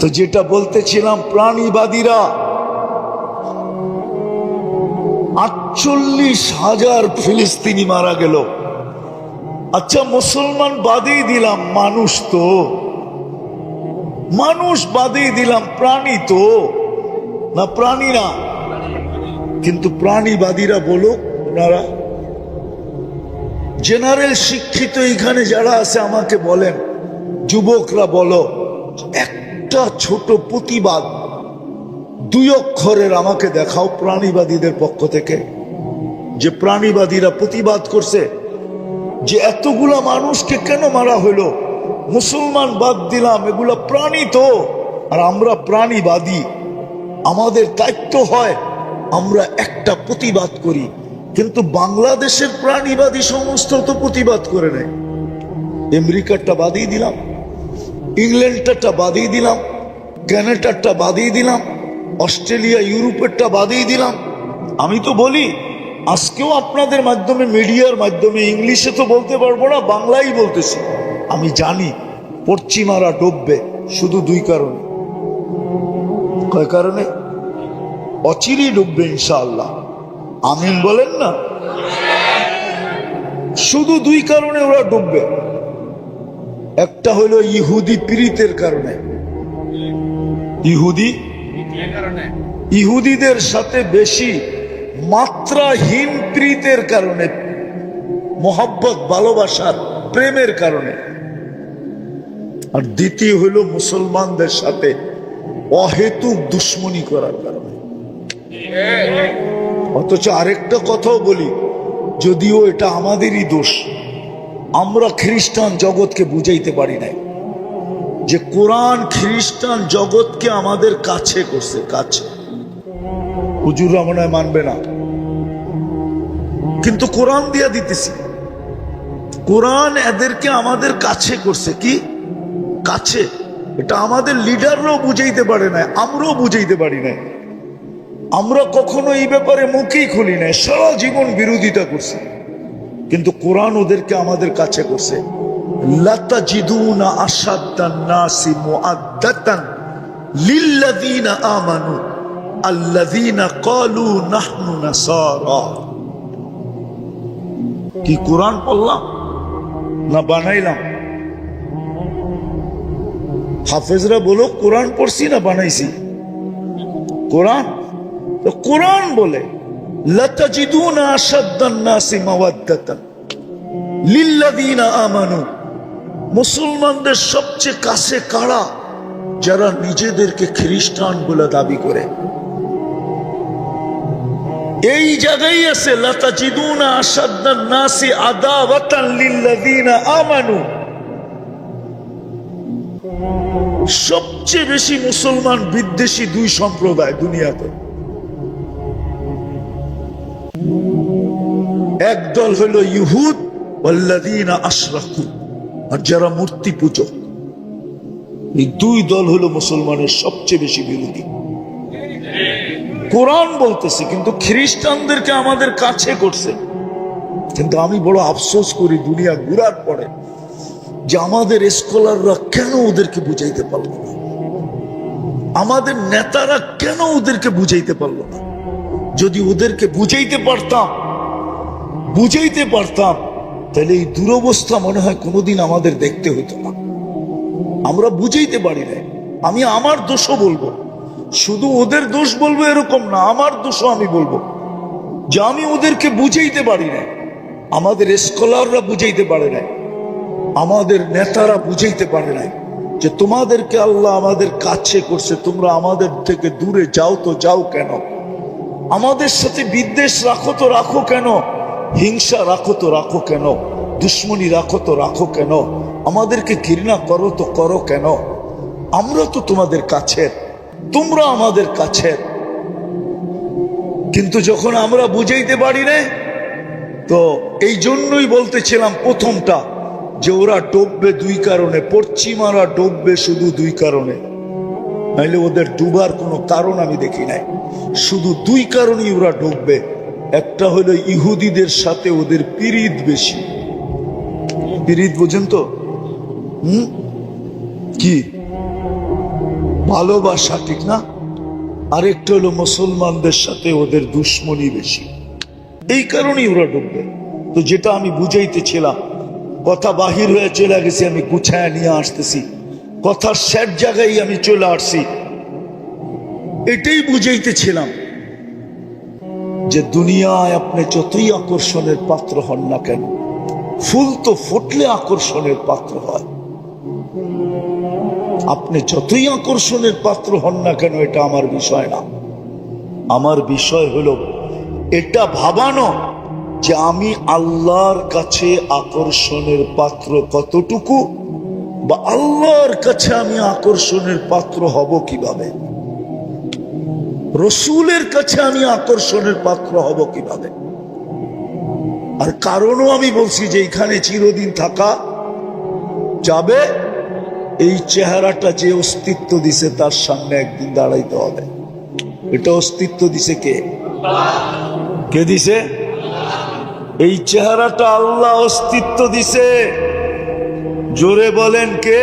তো যেটা বলতেছিলাম, প্রাণীবাদীরা 48,000 ফিলিস্তিনি মারা গেল। আচ্ছা, মুসলমান বাদেই দিলাম, মানুষ তো মানুষ বাদেই দিলাম, প্রাণী তো না, প্রাণী না। কিন্তু প্রাণীবাদীরা বলো, ওনারা জেনারেল শিক্ষিত এখানে যারা আছে আমাকে বলেন, যুবকরা বলো, একটা ছোট প্রতিবাদ 2 অক্ষরের আমাকে দেখাও প্রাণীবাদীদের পক্ষ থেকে, যে প্রাণীবাদীরা প্রতিবাদ করছে যে এতগুলা মানুষকে কেন মারা হইল। মুসলমান বাদ দিলাম, এগুলা প্রাণী তো, আর আমরা প্রাণীবাদী। আমাদের দায়িত্ব হয় আমরা একটা প্রতিবাদ করি, কিন্তু বাংলাদেশের প্রাণীবাদী সমস্ত তো প্রতিবাদ করে নেয়। আমেরিকারটা বাদিয়ে দিলাম, ইংল্যান্ডটা বাদিয়ে দিলাম, কানাডারটা বাদিয়ে দিলাম, অস্ট্রেলিয়া ইউরোপেরটা বাদিয়ে দিলাম। আমি তো বলি, আজকেও আপনাদের মাধ্যমে, মিডিয়ার মাধ্যমে, ইংলিশে তো বলতে পারবো না, বাংলাই বলতেছি। আমি জানি পশ্চিমারা ডুববে শুধু 2 কারণে। কয় কারণে? অচিরেই ডুববে ইনশাআল্লাহ, আমিন বলেন না। শুধু 2 কারণে ওরা ডুববে। একটা হলো ইহুদি পীড়িতের কারণে, ইহুদিদের সাথে বেশি মাত্রাহীন প্রীতের কারণে, মোহাব্বত, ভালোবাসার, প্রেমের কারণে। আর দ্বিতীয় হলো মুসলমানদের সাথে অহেতুক দুশ্মনী করার কারণে। অথচ আরেকটা কথাও বলি, যদিও এটা আমাদেরই দোষ, আমরা খ্রিস্টান জগৎকে বুঝাইতে পারি নাই যে কোরআন খ্রিস্টান জগৎকে আমাদের কাছে করছে, কাছে। হুজুররা মনে হয় মানবে না, কিন্তু কোরআন দিয়া দিতেছি। কোরআন এদেরকে আমাদের কাছে করছে, কি কাছে? এটা আমাদের লিডাররাও বুঝাইতে পারে না, আমরাও বুঝাইতে পারি না। আমরা কখনো এই ব্যাপারে মুখেই খুলি নাই, সারা জীবন বিরোধিতা করছি, কিন্তু কোরআন ওদেরকে আমাদের কাছে করছে। লাতাজিদুনা আশাদ্দান নাসি মুআদ্দাতান লিল্লাযীনা আমানু আল্লাযীনা ক্বালু নাহনু নাসারা। কি কোরআন পড়লাম না বানাইলাম? হাফেজরা বলো, কোরআন পড়ছি না বানাইছি? কোরআন। তো কোরআন বলে লাতাজিদুনা আশাদ্দান নাসি মাওয়াদ্দাতান লিল্লাযীনা আমানু। মুসলমানদের সবচেয়ে কাছে কারা? যারা নিজেদেরকে খ্রিস্টান বলে দাবি করে। এই জায়গায় আছে লাতাজিদুনা আশাদ্দান নাসি আদাওয়াতান লিল্লাযীনা আমানু। সবচেয়ে বেশি মুসলমান বিদ্বেষী দুই সম্প্রদায় দুনিয়াতে। একদল হলো ইহুদ ওয়াল্লাযীনা আশরাকু, আর যারা মূর্তি পূজক। এই দুই দল হলো মুসলমানের সবচেয়ে বেশি বিরোধী। কোরআন বলতেছে, কিন্তু খ্রিস্টানদেরকে আমাদের কাছে করছে। কিন্তু আমি বড় আফসোস করি দুনিয়া ঘুরার পরে যে আমাদের স্কলাররা কেন ওদেরকে বুঝাইতে পারলো না, আমাদের নেতারা কেন ওদেরকে বুঝাইতে পারলো না। যদি ওদেরকে বুঝাইতে পারতাম তাহলে এই দুরবস্থা মনে হয় কোনোদিন আমাদের দেখতে হতো না। আমরা বুঝাইতে পারি না। আমি আমার দোষও বলবো, শুধু ওদের দোষ বলবো এরকম না, আমার দোষও আমি বলবো যে আমি ওদেরকে বুঝাইতে পারি না। আমাদের স্কলাররা বুঝাইতে পারে না, আমাদের নেতারা বুঝাইতে পারে না যে তোমাদেরকে আল্লাহ আমাদের কাছে করছে, তোমরা আমাদের থেকে দূরে যাও তো যাও কেন, আমাদের সাথে বিদ্বেষ রাখো তো রাখো কেন, হিংসা রাখো তো রাখো কেন, দুশ্মনী রাখো তো রাখো কেন, আমাদেরকে ঘৃণা করো তো করো কেন। আমরা তো তোমাদের কাছের, তোমরা আমাদের কাছের। কিন্তু যখন আমরা বুঝাইতে পারি না, তো এই জন্যই বলতেছিলাম প্রথমটা যে ওরা ডুববে দুই কারণে, পশ্চিমারা ডুববে শুধু দুই কারণে, নাইলে ওদের ডুবার কোনো কারণ আমি দেখি নাই। শুধু দুই কারণেই ওরা ডুববে। একটা হলো ইহুদিদের সাথে ওদের পিরিত বেশি। পিরিত বোঝেন তো? কি ভালোবাসা, ঠিক না? আরেকটা হলো মুসলমানদের সাথে ওদের দুশ্মনী বেশি। এই কারণেই ওরা ডুববে। তো যেটা আমি বুঝাইতেছিলাম, কথা বাহির হয়ে চলে গেছে, আমি গুছায় নিয়ে আসতেছি, কথার শেষ জায়গায় আমি চলে আসছি। এটাই বুঝাইতেছিলাম যে দুনিয়ায় আপনি যতই আকর্ষণের পাত্র হন না কেন, ফুল তো ফুটলে আকর্ষণের পাত্র হয়। আপনি যতই আকর্ষণের পাত্র হন না কেন, এটা আমার বিষয় না। আমার বিষয় হলো এটা ভাবানো যে আমি আল্লাহর কাছে আকর্ষণের পাত্র কতটুকু, বা আল্লাহর কাছে আমি আকর্ষণের পাত্র হব কিভাবে, রসুলের কাছে আমি আকর্ষণের পাত্র হব কিভাবে। আর কারণও আমি বলছি যে এখানে চিরদিন থাকা যাবে। এই চেহারাটা যে অস্তিত্ব দিছে তার সামনে একদিন দাঁড়াইতে হবে। এটা অস্তিত্ব দিছে কে? কে দিছে? এই চেহারাটা আল্লাহ অস্তিত্ব দিছে। জোরে বলেন কে?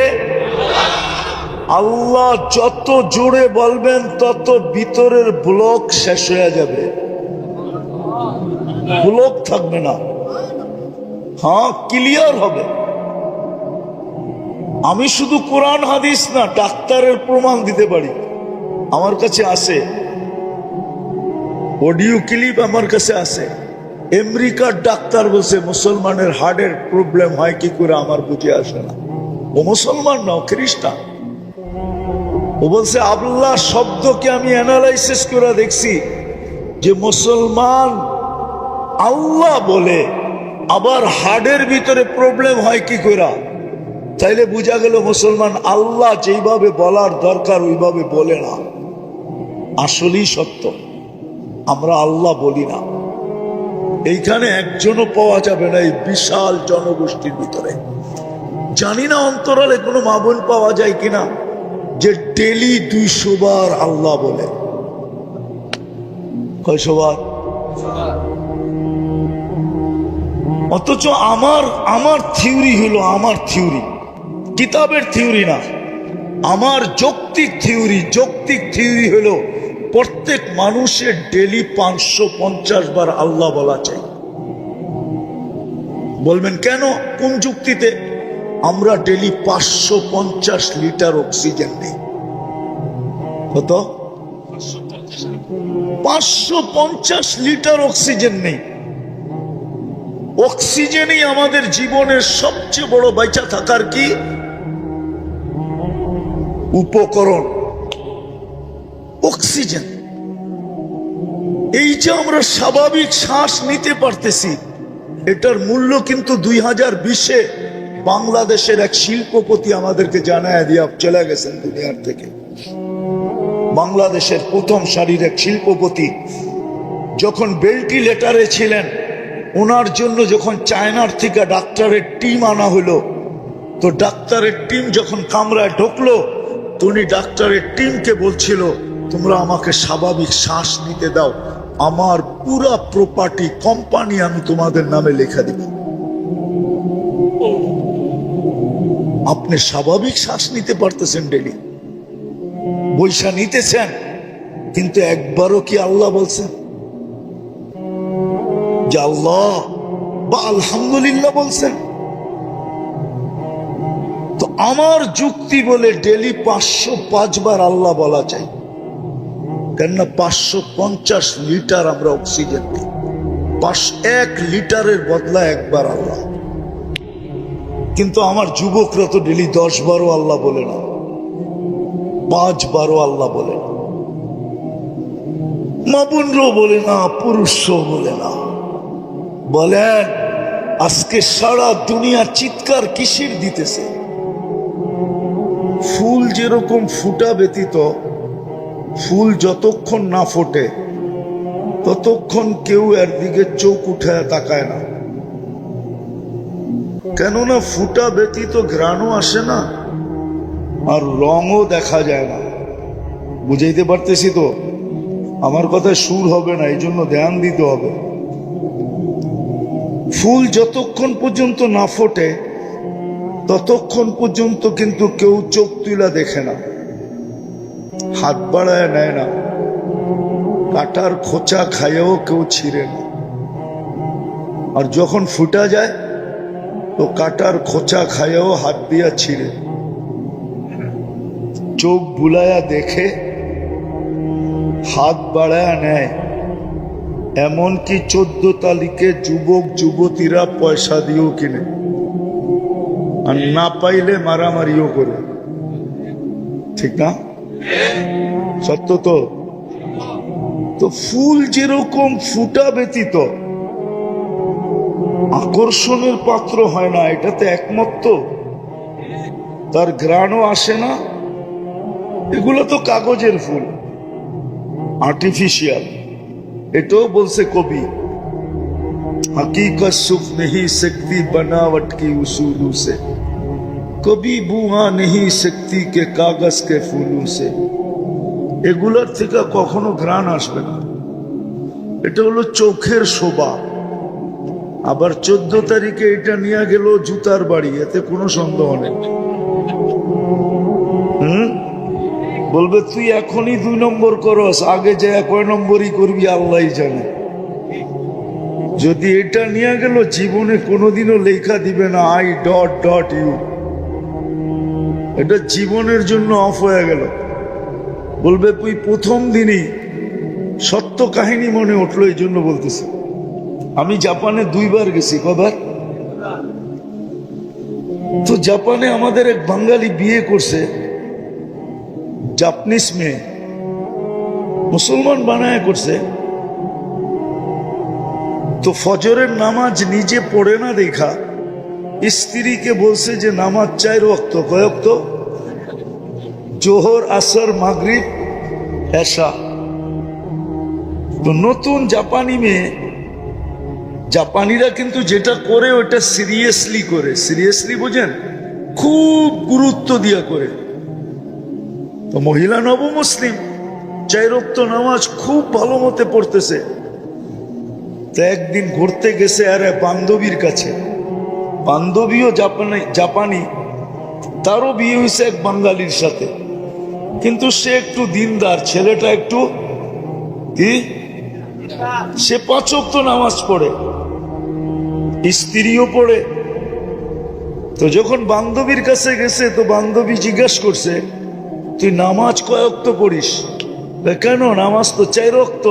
আল্লাহ। যত জোরে বলবেন তত ভিতরের ব্লক শেষ হয়ে যাবে, ব্লক থাকবে না। হ্যাঁ, ক্লিয়ার হবে। আমি শুধু কোরআন হাদিস না, ডাক্তারের প্রমাণ দিতে পারি। আমার কাছে আছে অডিও ক্লিপ, আমার কাছে আছে। আমেরিকার ডাক্তার বলছে মুসলমানের হার্টের প্রবলেম হয় কি করে আমার বুঝে আসে না। ও মুসলমান না, খ্রিস্টান। ও বলছে আল্লাহ শব্দকে আমি অ্যানালাইসিস করে দেখছি যে মুসলমান আল্লাহ বলে, আবার হার্টের ভিতরে প্রবলেম হয় কি করে। তাইলে বোঝা গেল মুসলমান আল্লাহ যেইভাবে বলার দরকার ওইভাবে বলে না। আসলেই সত্য, আমরা আল্লাহ বলি না। এইখানে একজনও পাওয়া যাবে না এই বিশাল জনগোষ্ঠীর ভিতরে। জানি না অন্তরালে কোনো মা বোন পাওয়া যায় কিনা যে ডেলি 200 বার আল্লাহ বলে। কয়শো বার? অথচ আমার থিওরি হলো, আমার থিওরি কিতাবের থিওরি না, আমার যৌক্তিক থিওরি হলো প্রত্যেক মানুষের ডেলি 550 বার আল্লাহ বলা চাই। বলবেন কেন, কোন যুক্তিতে? আমরা ডেলি 550 লিটার অক্সিজেন নেই। কত? 550 লিটার অক্সিজেন নেই। অক্সিজেনই আমাদের জীবনের সবচেয়ে বড় বেঁচে থাকার কি উপকরণ, অক্সিজেন। এই যে আমরা স্বাভাবিক শ্বাস নিতে পারতেছি, এটার মূল্য কিন্তু 2020-এ বাংলাদেশের এক শিল্পপতি আমাদেরকে জানায় দিয়া চলে গেছেন দুনিয়ার থেকে। বাংলাদেশের প্রথম সারির এক শিল্পপতি যখন ভেন্টিলেটরে ছিলেন, ওনার জন্য যখন চায়নার থেকে ডাক্তারের টিম আনা হলো, তো ডাক্তারের টিম যখন কামরায় ঢুকলো, তো উনি ডাক্তারের টিমকে বলছিল, তোমরা আমাকে স্বাভাবিক শ্বাস নিতে দাও, আমার পুরা প্রপার্টি কোম্পানি আমি তোমাদের নামে লেখা দিব। আপনি স্বাভাবিক শ্বাস নিতে পারতেছেন, ডেলি বৈশা নিতেছেন, কিন্তু একবারও কি আল্লাহ বলছেন যে আল্লাহ বা আলহামদুলিল্লাহ বলছেন? তো আমার যুক্তি বলে ডেলি 505 বার আল্লাহ বলা চাই, কেননা 550 লিটার আমরা অক্সিজেন দিই, 1 লিটারের বদলা একবার আল্লাহ। কিন্তু আমার যুবকরা তো ডেলি 10 বারও আল্লাহ বলে না, 5 বারও আল্লাহ বলে না, মা বোনরাও বলে না, পুরুষও বলে না। বলেন আজকে সারা দুনিয়া চিৎকার কিসের দিতেছে? ফুল যেরকম ফুটা ব্যতীত, ফুল যতক্ষণ না ফোটে ততক্ষণ কেউ এর দিকে চোখ উঠায় তাকায় না, কেননা ফুটা ব্যতীত ঘ্রাণও আসে না আর রঙও দেখা যায় না। বুঝাইতে পারতেছি তো? আমার কথায় সুর হবে না, এই জন্য ধ্যান দিতে হবে। ফুল যতক্ষণ পর্যন্ত না ফোটে ততক্ষণ পর্যন্ত কিন্তু কেউ চোখ তুলা দেখে না, হাত বাড়ায় নেয় না, কাটার খোঁচা খাইয়েও কেউ ছিঁড়ে না। আর যখন ফুটা যায় তো কাটার খোঁচা খাইয়েও হাত দিয়া ছিঁড়ে, চোখ বুলায়া দেখে, হাত বাড়ায়া নেয়। এমনকি 14 তারিখে যুবক যুবতীরা পয়সা দিয়েও কিনে, আর না পাইলে মারামারিও করে। ঠিক না? সত্য তো? তো ফুল যেরকম ফুটা ব্যতীত আকর্ষণের পাত্র হয় না, এটাতে একমত তো? তার ঘ্রাণও আসে না। এগুলো তো কাগজের ফুল, আর্টিফিশিয়াল। এটাও বলছে কবি, हकीकत सुख नहीं सकती बनावट की उसूलों से, कभी बुआ नहीं सकती के कागज के फूलों से। এগুলার থেকে কখনো ঘ্রাণ আসবে না, এটা হলো চোখের শোভা। আবার 14 তারিখে এটা নিয়ে গেল জুতার বাড়ি, এতে কোনো সন্দেহ নেই। বলবে তুই এখনই 2 নম্বর করস, আগে যে কয় নম্বরই করবি আল্লাহই জানে। যদি এটা নিয়ে গেল, জীবনে কোনোদিনও লেখা দিবে না I.U, এটা জীবনের জন্য অফ হয়ে গেল। বলবে তুই প্রথম দিনই সত্য কাহিনী মনে উঠলো, এই জন্য বলতেছি। আমি জাপানে 2 বার গেছি। কবার? তো জাপানে আমাদের এক বাঙালি বিয়ে করছে, জাপানিজ মেয়ে, মুসলমান বানায় করছে। তো ফজরের নামাজ নিজে পড়ে না দেখা স্ত্রীকে বলছে যে নামাজ 4 ওয়াক্ত। কয় ওয়াক্ত? জোহর, আসর, মাগরিব, এশা। তো নতুন জাপানি মেয়ে, জাপানিরা কিন্তু যেটা করে ওটা সিরিয়াসলি করে। সিরিয়াসলি বোঝেন? খুব গুরুত্ব দিয়া করে। তো মহিলা নবমুসলিম 4 ওয়াক্ত নামাজ খুব ভালো মতে পড়তেছে। তো একদিন ঘুরতে গেছে আর বান্ধবীর কাছে, বান্ধবীও জাপানি, তারও বিয়ে হয়েছে এক বাঙালির সাথে, কিন্তু সে একটু দিনদার, ছেলেটা একটু কি, সে 5 ওয়াক্ত নামাজ পড়ে, স্ত্রীও পড়ে। তো যখন বান্ধবীর কাছে গেছে, তো বান্ধবী জিজ্ঞাসা করছে, তুই নামাজ কয় ওয়াক্ত পড়িস? কেন? নামাজ তো 4 ওয়াক্ত।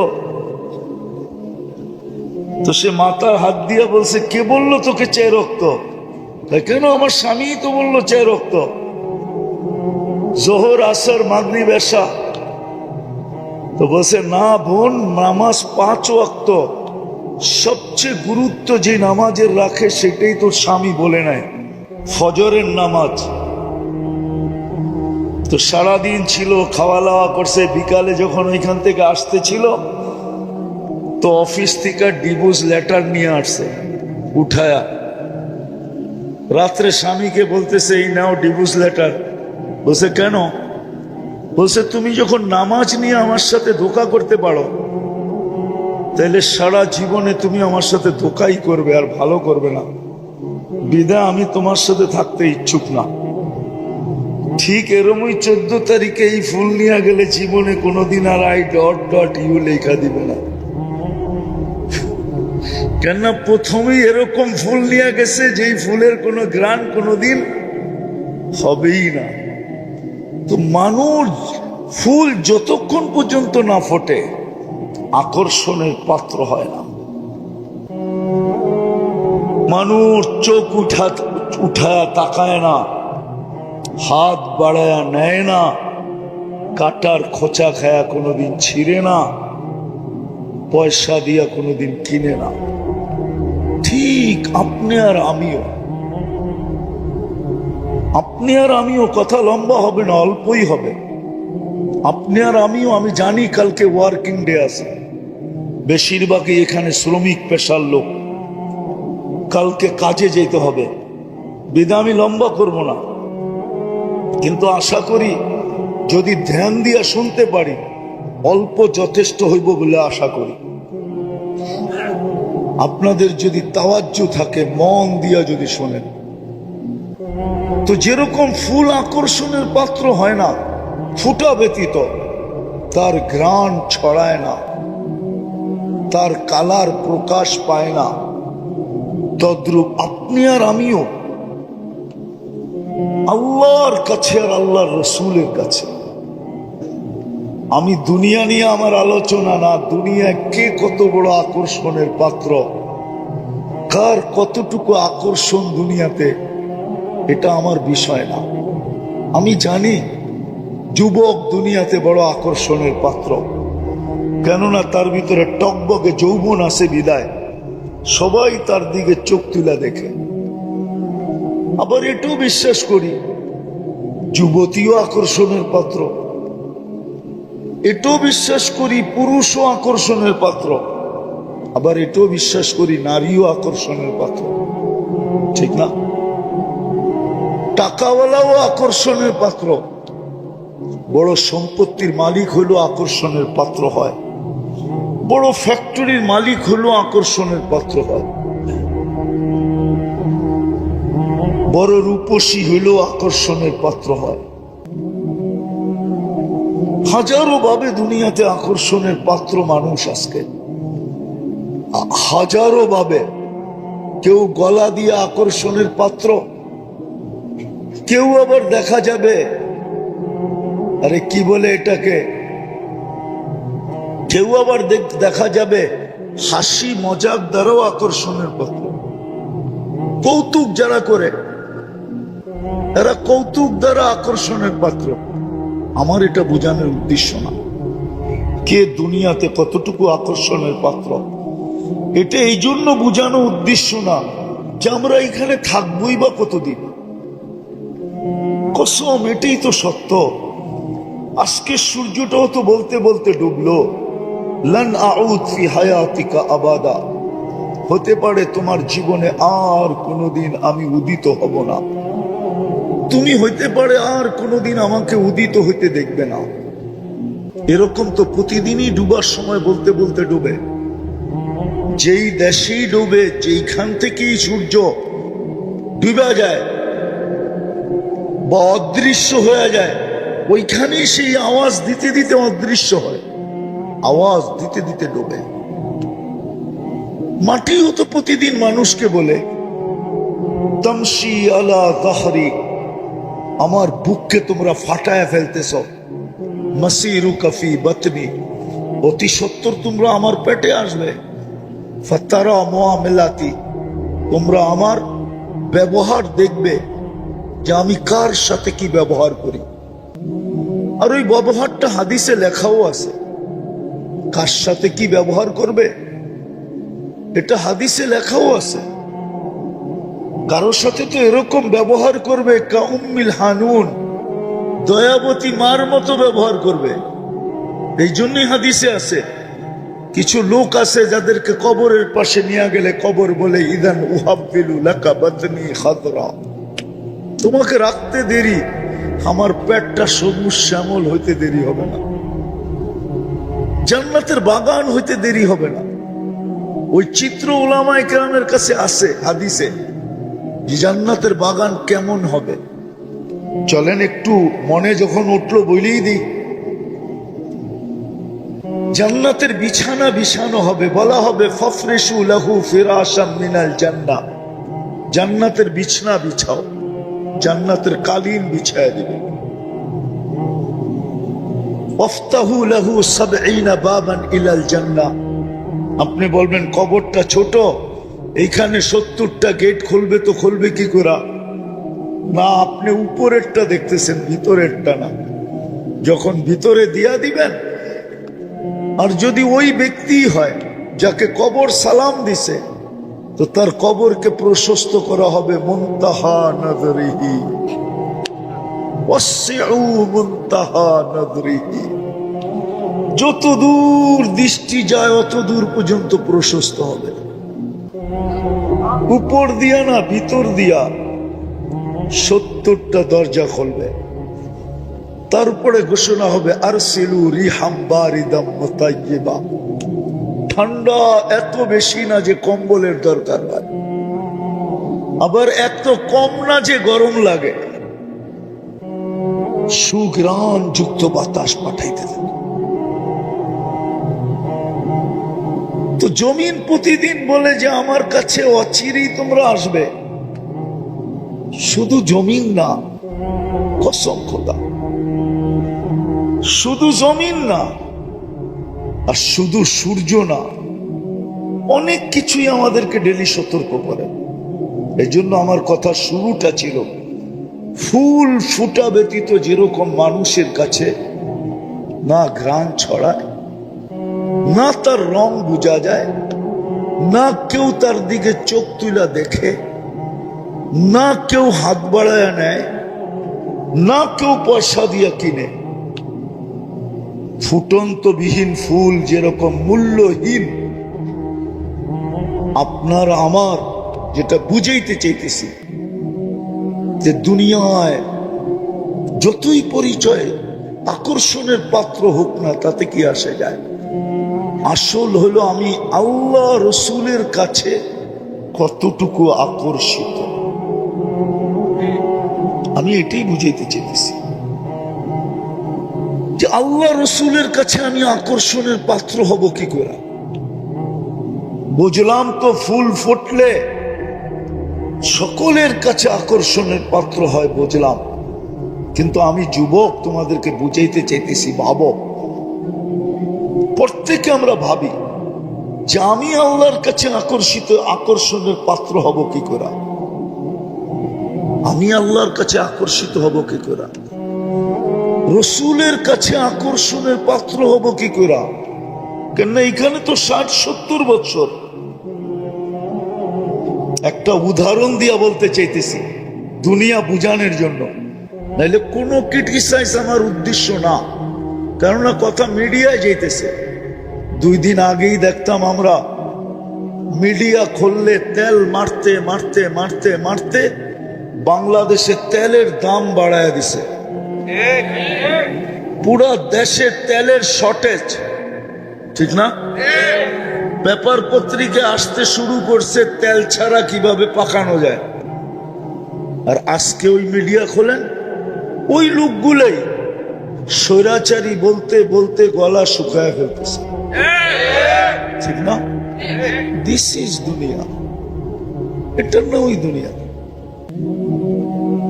তো সে মাথার হাত দিয়া বলছে, কে বললো তোকে 4 ওয়াক্ত? কেন? আমার স্বামী তো বললো 4 ওয়াক্ত, জোহর, আসর, মাগরিব, এশা। তো বলছে, না বোন, নামাজ 5 ওয়াক্ত। সবচেয়ে গুরুত্ব যে নামাজের রাখে সেটাই তোর স্বামী বলে নাই। ফজরের নামাজ। তো সারাদিন ছিল, খাওয়া দাওয়া করছে, বিকালে যখন ওইখান থেকে আসতে ছিল তো অফিস থেকে ডিভোর্স লেটার নিয়ে আসছে উঠায়া। রাত্রে স্বামীকে বলতেছে এই নাও ডিভোর্স লেটার। বলছে কেন? বলছে তুমি যখন নামাজ নিয়ে আমার সাথে ধোঁকা করতে পারো তাহলে সারা জীবনে তুমি আমার সাথে ধোঁকাই করবে আর ভালো করবে না, বিদায় আমি তোমার সাথে থাকতে ইচ্ছুক না। ঠিক এরমই 14 তারিখে এই ফুল নিয়ে গেলে জীবনে কোনোদিন আর I.U লেখা দিবে না। কেননা প্রথমেই এরকম ফুল নিয়ে গেছে যেই ফুলের কোনো গ্রান কোনোদিন হবেই না। তো মানুষ ফুল যতক্ষণ পর্যন্ত না ফোটে আকর্ষণের পাত্র হয় না। মানুষ চোখ উঠায়া তাকায় না, হাত বাড়ায়া নেয় না, কাটার খোঁচা খায়া কোনোদিন ছিঁড়ে না, পয়সা দিয়া কোনোদিন কিনে না। ঠিক আপনি আর আমিও, কথা লম্বা হবে না, অল্পই হবে। আপনি আর আমিও, আমি জানি কালকে ওয়ার্কিং ডে আছে, বেশিরভাগই এখানে শ্রমিক পেশার লোক, কালকে কাজে যেতে হবে, বিধায় আমি লম্বা করব না। কিন্তু আশা করি যদি ধ্যান দিয়া শুনতে পারি অল্প যথেষ্ট হইব বলে আশা করি। আপনাদের যদি তাওয়াজ্জু থাকে, মন দিয়া যদি শোনেন, তো যেরকম ফুল আকর্ষণের পাত্র হয় না ফুটা ব্যতীত, তার ঘ্রাণ ছড়ায় না, তার কালার প্রকাশ পায় না, তদ্রূপ আপনি আর আমিও আল্লাহর কাছে আর আল্লাহর রসুলের কাছে। আমি দুনিয়া নিয়ে আমার আলোচনা না, দুনিয়া কে কত বড় আকর্ষণের পাত্র, কার কতটুকু আকর্ষণ দুনিয়াতে, এটা আমার বিষয় না। আমি জানি যুবক দুনিয়াতে বড় আকর্ষণের পাত্র, কেননা তার ভিতরে টকবকে যৌবন আছে বিদায় সবাই তার দিকে চোখ তুলা দেখে। আবার এটাও বিশ্বাস করি যুবতীও আকর্ষণের পাত্র, এটাও বিশ্বাস করি পুরুষও আকর্ষণের পাত্র, আবার এটাও বিশ্বাস করি নারীও আকর্ষণের পাত্র, ঠিক না? টাকাওয়ালাও আকর্ষণের পাত্র, বড় সম্পত্তির মালিক হইলেও আকর্ষণের পাত্র হয়, বড় ফ্যাক্টরির মালিক হইলেও আকর্ষণের পাত্র হয়, বড় রূপসী হইলেও আকর্ষণের পাত্র হয়। হাজারো ভাবে দুনিয়াতে আকর্ষণের পাত্র মানুষ আজকে, হাজারো ভাবে। কেউ গলা দিয়ে আকর্ষণের পাত্র, কেউ আবার দেখা যাবে আরে কি বলে এটাকে, কেউ আবার দেখা যাবে হাসি মজাক দ্বারাও আকর্ষণের পাত্র। কৌতুক যারা করে এরা কৌতুক দ্বারা আকর্ষণের পাত্র। আমার এটা বোঝানোর উদ্দেশ্য না কে দুনিয়াতে কতটুকু আকর্ষণের পাত্র, এটা এই জন্য বোঝানো উদ্দেশ্য না যে আমরা এখানে থাকবোই বা কতদিন। কসম, এটাই তো সত্য। আজকে সূর্যটাও তো বলতে বলতে ডুবলো, লান আউদ ফি হায়াতিকা আবাদা, হতে পারে তোমার জীবনে আর কোনোদিন আমি উদিত হব না, তুমি হইতে পারে আর কোনোদিন আমাকে উদিত হইতে দেখবে না। এরকম তো প্রতিদিনই ডুবার সময় বলতে বলতে ডুবে। যেই দেশেই ডুবে, যেইখান থেকেই সূর্য ডুবে যায় বা অদৃশ্য হয়ে যায়, ওইখানেই সেই আওয়াজ দিতে দিতে অদৃশ্য হয়, আওয়াজ দিতে দিতে ডুবে। মাটিও তো প্রতিদিন মানুষকে বলে তামশি আলা যাহরি, আমার বুককে তোমরা ফাটায় ফেলতেছ, মাসিরু কাফি বাতনি, অতি সত্তর তোমরা আমার পেটে আসবে, ফাতারা মুআমালাতি, তোমরা আমার ব্যবহার দেখবে যে আমি কার সাথে কি ব্যবহার করি। আর ওই ব্যবহারটা হাদিসে লেখাও আছে, কার সাথে কি ব্যবহার করবে এটা হাদিসে লেখাও আছে। কারোর সাথে তো এরকম ব্যবহার করবে কা উম্মিল হানুন, দয়াবতী মার মতো ব্যবহার করবে। এই জন্যই হাদিসে আছে কিছু লোক আছে যাদেরকে কবরের পাশে নিয়ে গেলে কবর বলে ইদান উহাব্বিলু লাকা বাতনি খাদরা, তোমাকে রাখতে দেরি, আমার পেটটা সবুজ শ্যামল হইতে দেরি হবে না, জান্নাতের বাগান হইতে দেরি হবে না। ওই চিত্র উলামায়ে কেরামের কাছে আছে হাদিসে যে জান্নাতের বাগান কেমন হবে। চলেন একটু মনে যখন উঠলো বলেই দিই। জান্নাতের বিছানা বিছানো হবে, বলা হবে ফাফরিশু লাহু ফিরাশাম মিনাল জান্নাহ, জান্নাতের বিছানা বিছাও, জান্নাতের কালীন বিছায়া দিবে। ওয়াফতাহু লাহু ৭০ বাবান ইলাল জান্নাহ, আপনি বলবেন কবরটা ছোট, এইখানে ৭০টা গেট খুলবে, তো খুলবে কি করে? না, আপনি উপরেরটা দেখতেছেন, ভিতরেরটা না। যখন ভিতরে দিয়া দিবেন, আর যদি ওই ব্যক্তি হয় যাকে কবর সালাম দিছে, তো তার কবরকে প্রশস্ত করা হবে মুনতাহা নজরিহি, ওয়াসিউ মুনতাহা নজরিহি, যত দূর দৃষ্টি যায় অত দূর পর্যন্ত প্রশস্ত হবে। উপর দিয়া না, ভিতর দিয়া ৭০টা দরজা খুলবে। তারপরে ঘোষণা হবে আরসিলু রিহাম বারিদাম মুতাইয়্যিবা, ঠান্ডা এত বেশি না যে কম্বলের দরকার হয়, আবার এত কম না যে গরম লাগে, সুঘ্রাণ যুক্ত বাতাস পাঠাইতে থাকে। তো জমিন প্রতিদিন বলে যে আমার কাছে অচিরেই তোমরা আসবে। শুধু জমিন না, কসম খোদা, শুধু জমিন না, আর শুধু সূর্য না, অনেক কিছুই আমাদেরকে ডেলি সতর্ক করে। এই জন্য আমার কথা শুরুটা ছিল ফুল ফুটা ব্যতীত যেরকম মানুষের কাছে না ঘ্রাণ ছড়ায়, না তার রং বোঝা যায়, না কেউ তার দিকে চোখ তুলা দেখে, না কেউ হাত বাড়ায় নেয়, না কেউ পয়সা দিয়া কিনে, ফুটন্ত বিহীন ফুল যেরকম মূল্যহীন, আপনার আমার যেটা বুঝাইতে চাইতেছি যে দুনিয়ায় যতই পরিচয় আকর্ষণের পাত্র হোক না, তাতে কি আসে যায়? আসল হলো আমি আল্লাহ রসুলের কাছে কতটুকু আকর্ষিত, আমি এটাই বুঝাইতে চাইতেছি যে আল্লাহ রসুলের কাছে আমি আকর্ষণের পাত্র হব কি করে। বুঝলাম তো ফুল ফুটলে সকলের কাছে আকর্ষণের পাত্র হয়, বুঝলাম, কিন্তু আমি যুবক, তোমাদেরকে বুঝাইতে চাইতেছি, ভাবো, প্রত্যেকে আমরা ভাবি যে আমি আল্লাহর কাছে আকর্ষণের পাত্র হব কি করে, আমি আল্লাহর কাছে আকর্ষিত হব কি করে, রসুলের কাছে আকর্ষণের পাত্র হব কি করে। কেননা এখানে তো ৬০-৭০ বছর। একটা উদাহরণ দিয়া বলতে চাইতেছি দুনিয়া বুঝানোর জন্য, নাইলে কোনো ক্রিটিসাইজ আমার উদ্দেশ্য না, কেননা কথা মিডিয়ায় যাইতেছে। 2 দিন আগেই দেখতাম আমরা, মিডিয়া খুললে তেল মারতে মারতে মারতে মারতে বাংলাদেশে তেলের দাম বাড়ায় দিছে, পুরা দেশে তেলের শর্টেজ, ঠিক না? পেপার পত্রিকা আসতে শুরু করছে তেল ছাড়া কিভাবে পাকানো যায়। আর আজকে ওই মিডিয়া খোলেন, ওই লোকগুলোই স্বৈরাচারী বলতে বলতে গলা শুকায় ফেলতেছে, ঠিক না? দিস ইজ দুনিয়া, এটা না ওই দুনিয়া।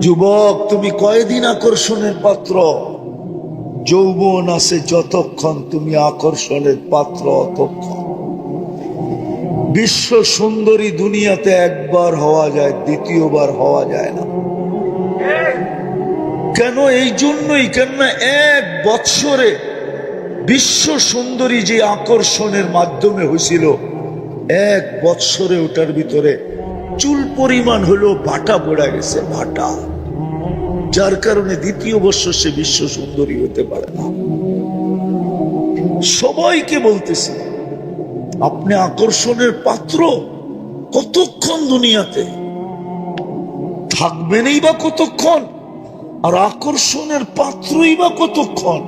যুবক, তুমি কয়দিন আকর্ষণের পাত্র? যৌবন আছে যতক্ষণ তুমি আকর্ষণের পাত্র অতক্ষণ। বিশ্ব সুন্দরী দুনিয়াতে একবার হওয়া যায়, দ্বিতীয়বার হওয়া যায় না। কেন? এই জন্যই, কেননা 1 বৎসরে বিশ্ব সুন্দরী যে আকর্ষণের মাধ্যমে হয়েছিল, 1 বৎসরে ওটার ভিতরে চুল পরিমাণ হলো ভাটা পড়ে গেছে, ভাটা, যার কারণে দ্বিতীয় বর্ষ সে বিশ্ব সুন্দরী হতে পারে না। সবাইকে বলতেছি, আপনি আকর্ষণের পাত্র, কতক্ষণ দুনিয়াতে থাকবেনই বা কতক্ষণ, আর আকর্ষণের পাত্রই বা কতক্ষণ।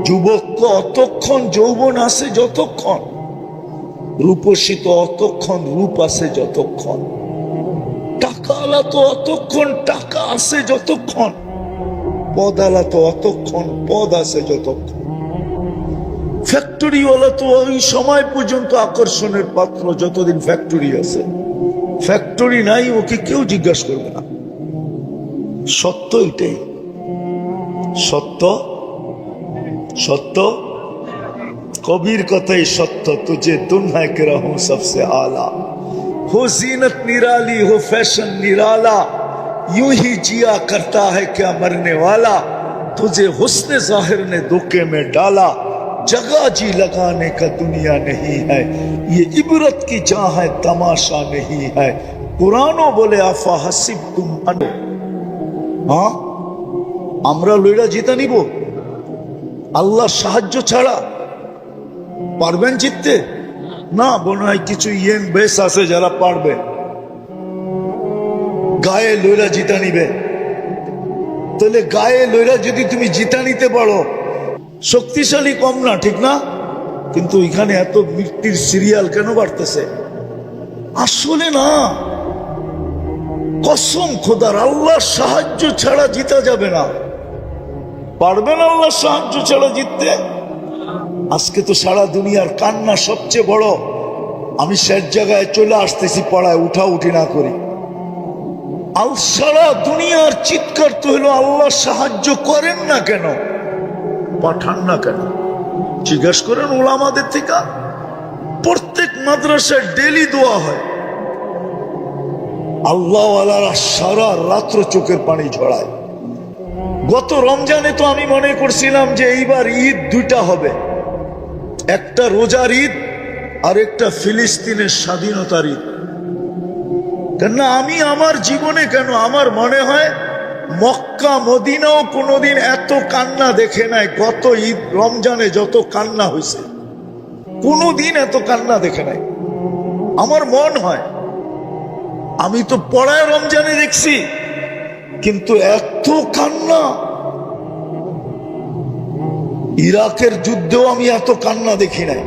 যুবক অতক্ষণ যৌবন আছে যতক্ষণ, রূপসী তো অতক্ষণ রূপ আছে যতক্ষণ, টাকাওয়ালা তো অতক্ষণ টাকা আছে যতক্ষণ, পদালা তো অতক্ষণ পদ আছে যতক্ষণ, ফ্যাক্টরিওয়ালা তো ওই সময় পর্যন্ত আকর্ষণের পাত্র যতদিন ফ্যাক্টরি আছে। ফ্যাক্টরি নাই, ওকে কেউ জিজ্ঞাসা করবে না। সত্য এটাই, সত্য সত্য, কবির কথাই সত্য। তুঝে দুনিয়া কে রাহু সবসে আলা, हो जीनत निराली हो फैशन निराला, यूं ही जिया करता है क्या मरने वाला, तुझे हुस्न जाहिर ने धोखे में डाला, जगह जी लगाने का दुनिया नहीं है, ये इबरत की जहां है तमाशा नहीं है। कुरानो बोले आफा हसिब तुम अन, हाँ আমরা লইরা জিতা নিব? আল্লাহ সাহায্য ছাড়া পারবেন জিততে? না, মনে হয় কিছু ইয়ং বেশ আছে যারা পারবে, গায়ে লইরা জিতা নিবে। তাহলে গায়ে লইরা যদি তুমি জিতা নিতে পারো, শক্তিশালী কম না, ঠিক না? কিন্তু এখানে এত মৃত্যুর সিরিয়াল কেন বাড়তেছে? আসলে না, কসম খোদার, আল্লাহর সাহায্য ছাড়া জিতা যাবে না। পারবেন আল্লাহর সাহায্য ছাড়া জিততে? আজকে তো সারা দুনিয়ার কান্না সবচেয়ে বড়, আমি শেষ জায়গায় চলে আসতেছি পড়ায় উঠা উঠি না করি। সারা দুনিয়ার চিৎকার তো হলো আল্লাহ সাহায্য করেন না কেন, পাঠান না কেন? জিজ্ঞাসা করেন ওলামাদের থেকে। প্রত্যেক মাদ্রাসায় ডেলি দোয়া হয়, আল্লাহওয়ালারা সারা রাত্র চোখের পানি ঝরায়। গত রমজানে তো আমি মনে করছিলাম যে এইবার ঈদ দুইটা হবে, একটা রোজার ঈদ আর একটা ফিলিস্তিনের স্বাধীনতার ঈদ। কেন আমি আমার জীবনে, কেন আমার মনে হয় মক্কা মদিনাও কোনোদিন এত কান্না দেখে নাই। গত ঈদ রমজানে যত কান্না হয়েছে, কোনোদিন এত কান্না দেখে নাই আমার মন হয়। আমি তো পড়ায় রমজানে দেখছি, কিন্তু এত কান্না, ইরাকের যুদ্ধেও আমি এত কান্না দেখি নাই।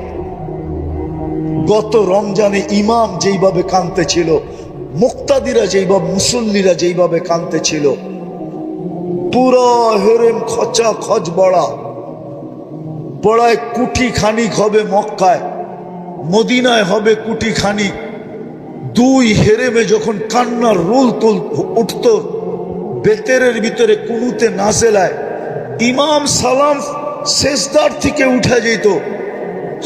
গত রমজানে ইমাম যেইভাবে কাঁদতে ছিল, মুক্তাদিরা যেইভাবে, মুসল্লিরা যেইভাবে কাঁদতে ছিল, পুরো হেরেম খচা খচ বড়া, পড়ায় কুটি খানিক হবে মক্কায়, মদিনায় হবে কুটি খানিক। দুই হেরেমে যখন কান্নার রোল তোল উঠত, বেতেরের ভিতরে কুনুতে নাজেলায় ইমাম সালাম সেজদার থেকে উঠে যেত,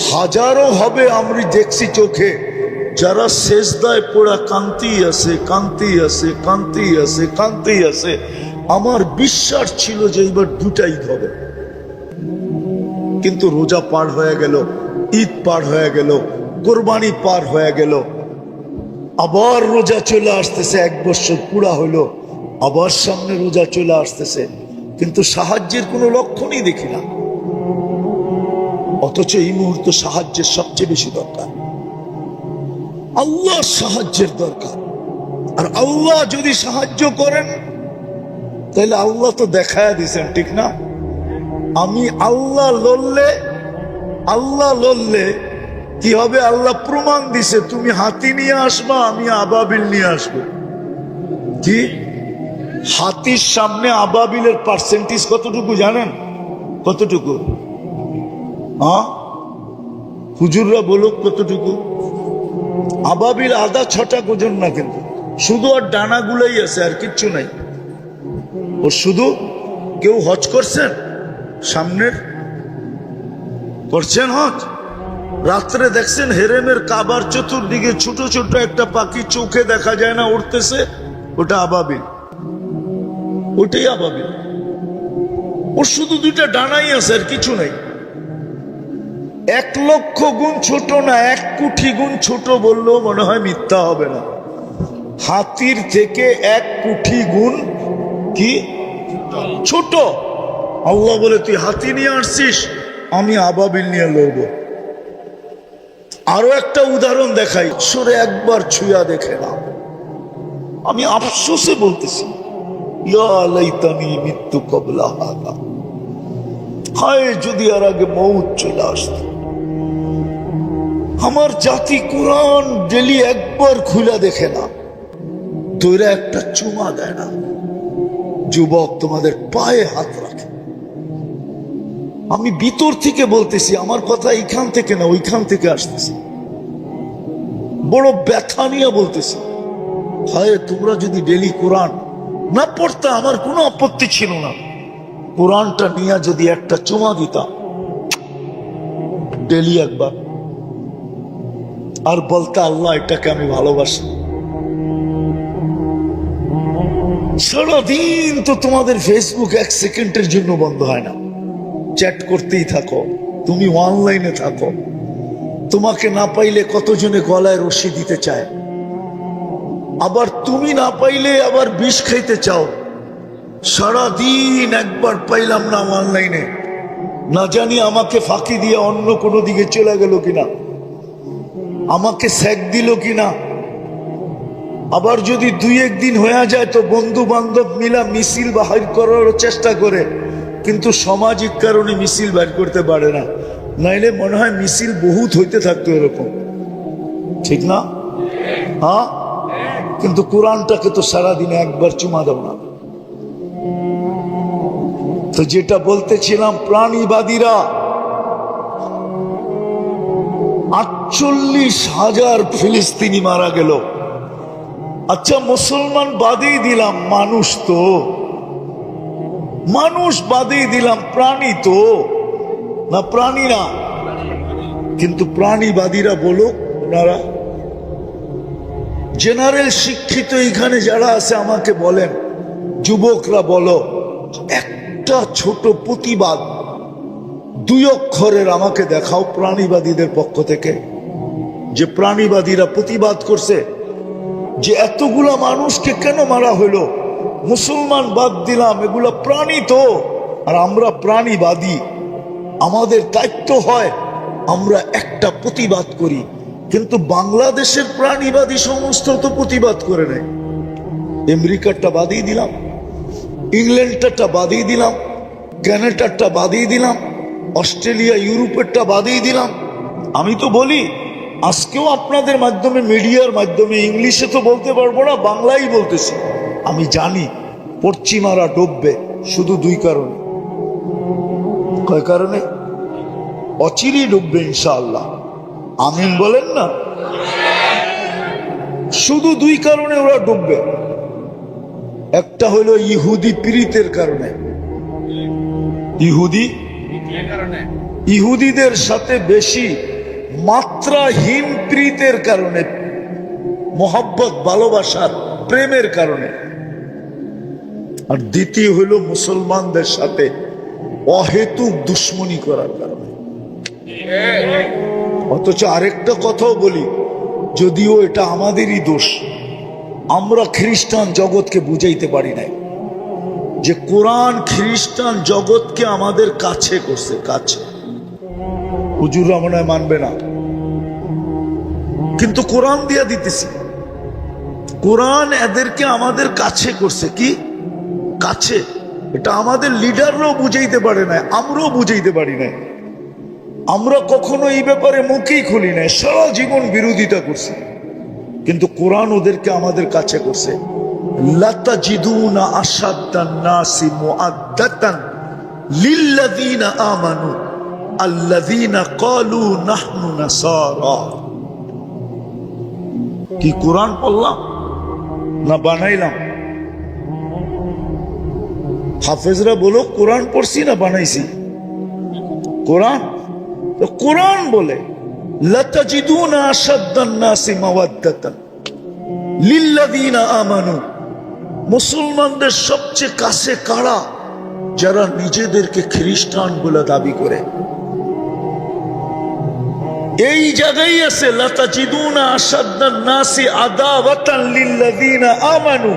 হাজারো হবে আমি দেখছি চোখে, যারা সেজদায় পড়া কান্তি আছে, কান্তি আছে, কান্তি আছে, কান্তি আছে। আমার বিশ্বাস ছিল যে এবার দুটাই হবে। কিন্তু রোজা পার হয়ে গেল, ঈদ পার হয়ে গেল, কোরবানি পার হয়ে গেল, আবার রোজা চলে আসতেছে, 1 বছর পুরা হলো, আবার সামনে রোজা চলে আসতেছে, কিন্তু সাহায্যের কোনো লক্ষণই দেখি না। অথচ এই মুহূর্তে সাহায্যের সবচেয়ে বেশি দরকার, আল্লাহর সাহায্যের দরকার। আর আল্লাহ যদি সাহায্য করেন, তাহলে আল্লাহ তো দেখায় দিয়েছেন, ঠিক না? আমি আল্লাহ লড়লে কি হবে? আল্লাহ প্রমাণ দিছে, তুমি হাতি নিয়ে আসবা, আমি আবাবিল নিয়ে আসবো। কি হাতির সামনে আবাবিলের পার্সেন্টেজ কতটুকু জানেন? কতটুকু? হ্যাঁ, হুজুররা বলুক কতটুকু? আবাবিল আদা 6টা ওজন না, কিন্তু শুধু আর ডানাগুলোই আছে, আর কিচ্ছু নাই। ও শুধু, কেউ হজ করছেন? সামনের করছেন হজ? রাত্রে দেখছেন হেরেমের কাবার চতুর্দিকে ছোট ছোট একটা পাখি চোখে দেখা যায় না, উঠতেছে? ওটা আবাবিল, ওটাই আবাবিল। ওর শুধু 2টা ডানাই আছে, আর কিছু নাই। 1,00,000 গুণ ছোট না, 1 কোটি গুণ ছোট বললেও মনে হয় মিথ্যা হবে না। হাতির থেকে 1 কোটি গুণ কি ছোট। আল্লাহ বলে তুই হাতি নিয়ে আসছিস, আমি আবাবিল নিয়ে লড়বো। আরো একটা উদাহরণ দেখাই, সরে একবার ছুঁয়া দেখে না। আমি আফসোসে বলতেছি, ইয়া লাইতানি মৃত্যু কবলা হাদা, হায় যদি আর আগে মৌত চলে আসত। আমার জাতি কোরআন ডেলি একবার খুলে দেখে না, তোরা একটা চুমা দেয় না। যুবক, তোমাদের পায়ে হাত রাখে। আমি ভিতর থেকে বলতেছি, আমার কথা এইখান থেকে না ওইখান থেকে আসতেছি, বড় ব্যথা নিয়ে বলতেছি। হায় তোমরা যদি ডেলি কোরআন না পড়তে, আমার কোনো আপত্তি ছিল না। কোরআনটা নিয়ে যদি একটা চুমা দিতাম ডেলি একবার, আর বলতে আল্লাহ এটাকে আমি ভালোবাসি। সারাদিন তো তোমাদের ফেসবুক 1 সেকেন্ডের জন্য বন্ধ হয় না, চ্যাট করতেই থাকো, তুমি অনলাইনে থাকো। তোমাকে না পাইলে কতজনে গলায় রশি দিতে চায়, আবার তুমি না পাইলে আবার বিষ খাইতে চাও। সারাদিন একবার পাইলাম না অনলাইনে, না জানি আমাকে ফাঁকি দিয়ে অন্য কোনো দিকে চলে গেল কিনা, আমাকে স্যাক দিল কিনা। আবার যদি 2-1 দিন হয়ে যায় তো বন্ধু বান্ধব মিলা মিছিল বাহির করার চেষ্টা করে, কিন্তু সামাজিক কারণে মিছিল বের করতে পারে না। নাইলে মনে হয় মিছিল বহুত হইতে থাকতো এরকম, ঠিক না? হ্যাঁ, কিন্তু কোরআনটাকে তো সারাদিনে একবার চুমা দাও না। তো যেটা বলতেছিলাম, প্রাণীবাদীরা 48,000 ফিলিস্তিনি মারা গেল। আচ্ছা, মুসলমান বাদেই দিলাম, মানুষ তো মানুষ বাদেই দিলাম, প্রাণী তো না, প্রাণী না। কিন্তু প্রাণীবাদীরা বলো, ওনারা জেনারেল শিক্ষিত এখানে যারা আছে আমাকে বলেন, যুবকরা বলো, একটা ছোট প্রতিবাদ 2 অক্ষরের আমাকে দেখাও প্রাণীবাদীদের পক্ষ থেকে, যে প্রাণীবাদীরা প্রতিবাদ করছে যে এতগুলা মানুষকে কেন মারা হইল। মুসলমান বাদ দিলাম, এগুলা প্রাণী তো, আর আমরা প্রাণীবাদী। আমাদের দায়িত্ব হয় আমরা একটা প্রতিবাদ করি। কিন্তু বাংলাদেশের প্রাণীবাদী সমস্ত তো প্রতিবাদ করে নেয়। আমেরিকারটা বাদিয়ে দিলাম, ইংল্যান্ডটা বাদিয়ে দিলাম, ক্যানাডারটা বাদিয়ে দিলাম, অস্ট্রেলিয়া ইউরোপেরটা বাদিয়ে দিলাম। আমি তো বলি, আজকেও আপনাদের মাধ্যমে, মিডিয়ার মাধ্যমে, ইংলিশে তো বলতে পারবো না, বাংলাই বলতেছি। আমি জানি পশ্চিমারা ডুববে শুধু 2 কারণে। কয় কারণে? অচিরেই ডুববে ইনশাআল্লাহ, আমিন বলেন না। শুধু 2 কারণে ওরা ডুববে। একটা হলো ইহুদি পীড়িতের কারণে, ইহুদিদের সাথে বেশি মাত্রাহীন প্রীতের কারণে, মোহাব্বত, ভালোবাসার, প্রেমের কারণে। আর দ্বিতীয় হলো মুসলমানদের সাথে অহেতুক দুশ্মনী করার কারণে। অথচ আরেকটা কথাও বলি, যদিও এটা আমাদেরই দোষ, আমরা খ্রিস্টান জগৎকে বুঝাইতে পারি নাই যে কোরআন খ্রিস্টান জগৎকে আমাদের কাছে করছে, কাছে। হুজুররা মনে হয় মানবে না, কিন্তু কোরআন দিয়া দিতেছি। কোরআন এদেরকে আমাদের কাছে করছে, কি কাছে। এটা আমাদের লিডাররাও বুঝাইতে পারে না, আমরাও বুঝাইতে পারি না। আমরা কখনো এই ব্যাপারে মুখেই খুলি নাই, সারা জীবন বিরোধিতা করছি, কিন্তু কোরআন ওদেরকে আমাদের কাছে করছে। লাতাজিদুনা আশাদ্দান নাসি মুআদ্দাতান লিল্লাযীনা আমানু আল্লাযীনা ক্বালু নাহনু নাসারা। কি কোরআন পড়লাম না বানাইলাম? হাফেজরা বলো, কোরআন পড়ছি না বানাইছি? কোরআন। তো কোরআন বলে লাতাজিদুনা আশাদ্দান নাসি মাওয়াদ্দাতান লিল্লাযীনা আমানু। মুসলমানদের সবচেয়ে কাছে কারা? যারা নিজেদেরকে খ্রিস্টান বলে দাবি করে। এই জায়গায় আছে লাতাজিদুনা আশাদ্দান নাসি আদাওয়াতান লিল্লাযিনা আমানু।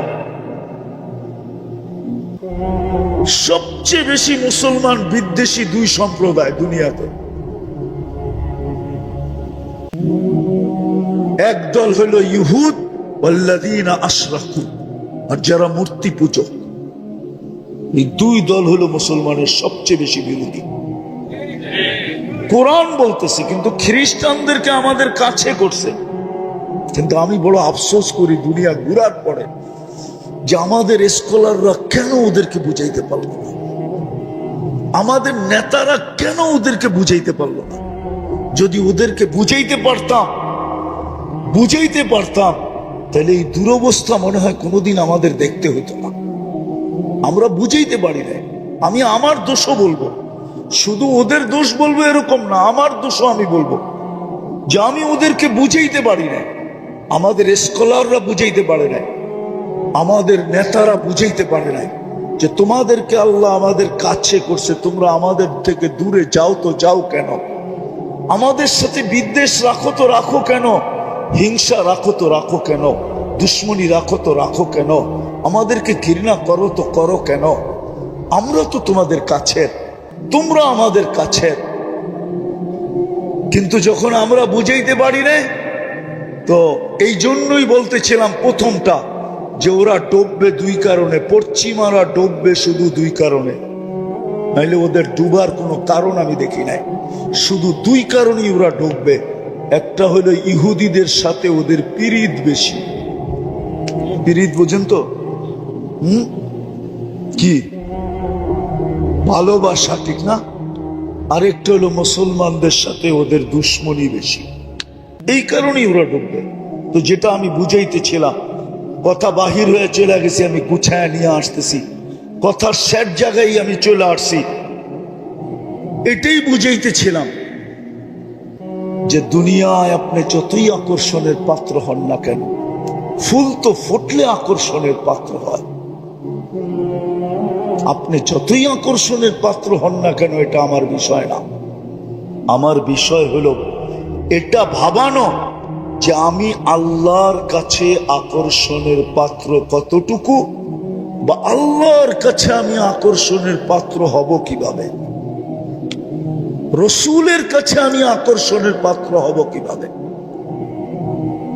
সবচেয়ে বেশি মুসলমান বিদ্বেষী দুই সম্প্রদায় দুনিয়াতে। একদল হলো ইহুদ ওয়াল্লাযিনা আশরাকু, আর যারা মূর্তি পূজক। এই দুই দল হলো মুসলমানের সবচেয়ে বেশি বিরোধী। কোরআন বলতেছে, কিন্তু খ্রিস্টানদেরকে আমাদের কাছে করছে। কিন্তু আমি বড় আফসোস করি দুনিয়া ঘুরার পরে যে আমাদের স্কলাররা কেন ওদেরকে বুঝাইতে পারলো না, আমাদের নেতারা কেন ওদেরকে বুঝাইতে পারলো না। যদি ওদেরকে বুঝাইতে পারতাম তাহলে এই দুরবস্থা মনে হয় কোনোদিন আমাদের দেখতে হতো না। আমরা বুঝাইতে পারি না। আমি আমার দোষও বলবো, শুধু ওদের দোষ বলবো এরকম না, আমার দোষও আমি বলবো যে আমি ওদেরকে বুঝাইতে পারি না। আমাদের স্কলাররা বুঝাইতে পারে না, আমাদের নেতারা বুঝাইতে পারে না যে তোমাদেরকে আল্লাহ আমাদের কাছে করছে, তোমরা আমাদের থেকে দূরে যাও তো যাও কেন, আমাদের সাথে বিদ্বেষ রাখো তো রাখো কেন, হিংসা রাখো তো রাখো কেন, দুশ্মনী রাখো তো রাখো কেন, আমাদেরকে ঘৃণা করো তো করো কেন। আমরা তো তোমাদের কাছের, তোমরা আমাদের কাছের। কিন্তু যখন আমরা বুঝাইতে পারি না, তো এই জন্যই বলতেছিলাম প্রথমটা যে ওরা ডুববে দুই কারণে, পশ্চিমারা ডুববে শুধু দুই কারণে, নাইলে ওদের ডুবার কোনো কারণ আমি দেখি নাই। শুধু দুই কারণেই ওরা ডুববে। একটা হলো ইহুদিদের সাথে ওদের পিরিত বেশি। পিরিত বোঝেন তো? কি ভালোবাসা, ঠিক না? আরেকটা হলো মুসলমানদের সাথে ওদের দুশ্মনী বেশি। এই কারণেই ওরা ডুববে। তো যেটা আমি বুঝাইতেছিলাম, কথা বাহির হয়ে চলে গেছি, আমি গুছায় নিয়ে আসতেছি, কথার শেষ জায়গায় আমি চলে আসছি। এটাই বুঝাইতেছিলাম যে দুনিয়ায় আপনি যতই আকর্ষণের পাত্র হন না কেন, ফুল তো ফুটলে আকর্ষণের পাত্র হয়। আপনি যতই আকর্ষণের পাত্র হন না কেন, এটা আমার বিষয় না। আমার বিষয় হলো এটা ভাবানো যে আমি আল্লাহর কাছে আকর্ষণের পাত্র কতটুকু, বা আল্লাহর কাছে আমি আকর্ষণের পাত্র হব কিভাবে, রসুলের কাছে আমি আকর্ষণের পাত্র হব কিভাবে।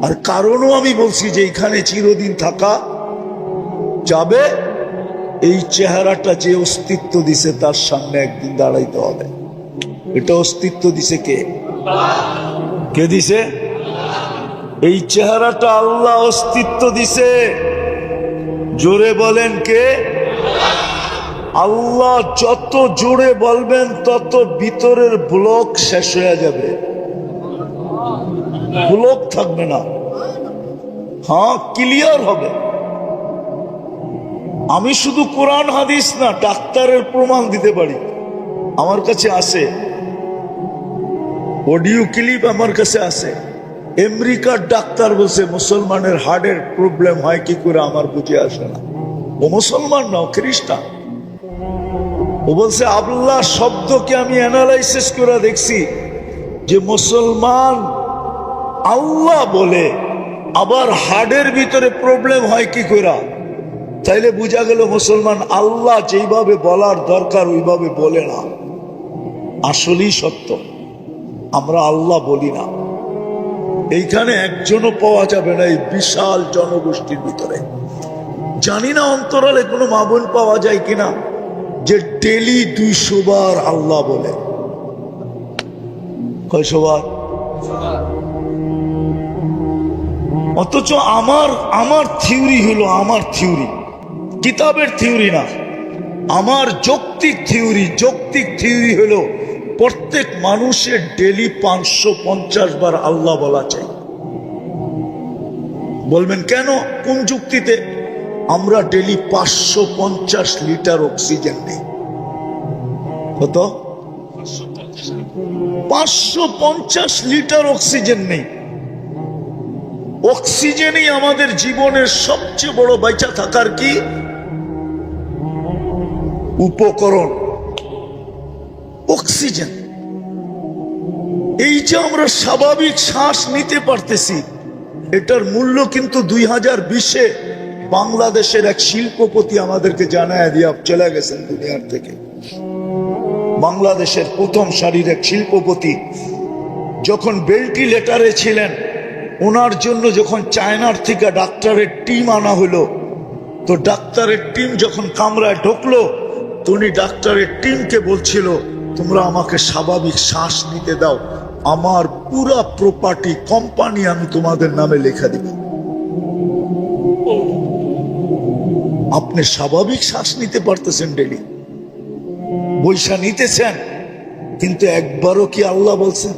আর কারণও আমি বলছি যে এখানে চিরদিন থাকা যাবে। এই চেহারাটা যে অস্তিত্ব দিছে তার সামনে একদিন দাঁড়াইতে হবে। এটা অস্তিত্ব দিছে কে? কে দিছে? এই চেহারাটা আল্লাহ অস্তিত্ব দিছে। জোরে বলেন কে? আল্লাহ। যত জোরে বলবেন তত ভিতরের ব্লক শেষ হয়ে যাবে, ব্লক থাকবে না। হ্যাঁ, ক্লিয়ার হবে। আমি শুধু কোরআন হাদিস না, ডাক্তারের প্রমাণ দিতে পারি। আমার কাছে আছে অডিও ক্লিপ, আমার কাছে আছে। আমেরিকার ডাক্তার বলছে মুসলমানের হার্টের প্রবলেম হয় কি করে আমার বুঝে আসে না। ও মুসলমান না, ও খ্রিস্টান। ও বলছে আল্লাহ শব্দকে আমি অ্যানালাইসিস করে দেখছি যে মুসলমান আল্লাহ বলে, আবার হার্টের ভিতরে প্রবলেম হয় কি করে। তাইলে বোঝা গেল মুসলমান আল্লাহ যেইভাবে বলার দরকার ওইভাবে বলে না। আসলেই সত্য, আমরা আল্লাহ বলি না। এইখানে একজনও পাওয়া যাবে না এই বিশাল জনগোষ্ঠীর ভিতরে। জানি না অন্তরালে কোনো মা বোন পাওয়া যায় কিনা যে ডেলি 200 বার আল্লাহ বলে। কয়শো বার? অথচ আমার থিওরি হলো, আমার থিওরি কিতাবের থিওরি না, আমার যৌক্তিক থিওরি হলো প্রত্যেক মানুষের ডেলি 550 বার আল্লাহ বলা চাই। বলবেন কেন, কোন যুক্তিতে? আমরা ডেলি 550 লিটার অক্সিজেন নেই। কত? 550 লিটার অক্সিজেন নেই। অক্সিজেনই আমাদের জীবনের সবচেয়ে বড় বেঁচে থাকার কি উপকরণ। অক্সিজেন। এই যে আমরা স্বাভাবিক শ্বাস নিতে পারতেছি, এটার মূল্য কিন্তু 2020-এ বাংলাদেশের এক শিল্পপতি আমাদেরকে জানায় দিয়ে চলে গেছেন দুনিয়ার থেকে। বাংলাদেশের প্রথম সারির এক শিল্পপতি যখন ভেন্টিলেটরে ছিলেন, ওনার জন্য যখন চায়নার থেকে ডাক্তারের টিম আনা হলো, তো ডাক্তারের টিম যখন কামরায় ঢুকলো, তো উনি ডাক্তারের টিমকে বলছিল, তোমরা আমাকে স্বাভাবিক শ্বাস নিতে দাও, আমার পুরা প্রপার্টি কোম্পানি আমি তোমাদের নামে লেখা দিব। আপনি স্বাভাবিক শ্বাস নিতে পারতেছেন, ডেলি বৈশা নিতেছেন, কিন্তু একবারও কি আল্লাহ বলছেন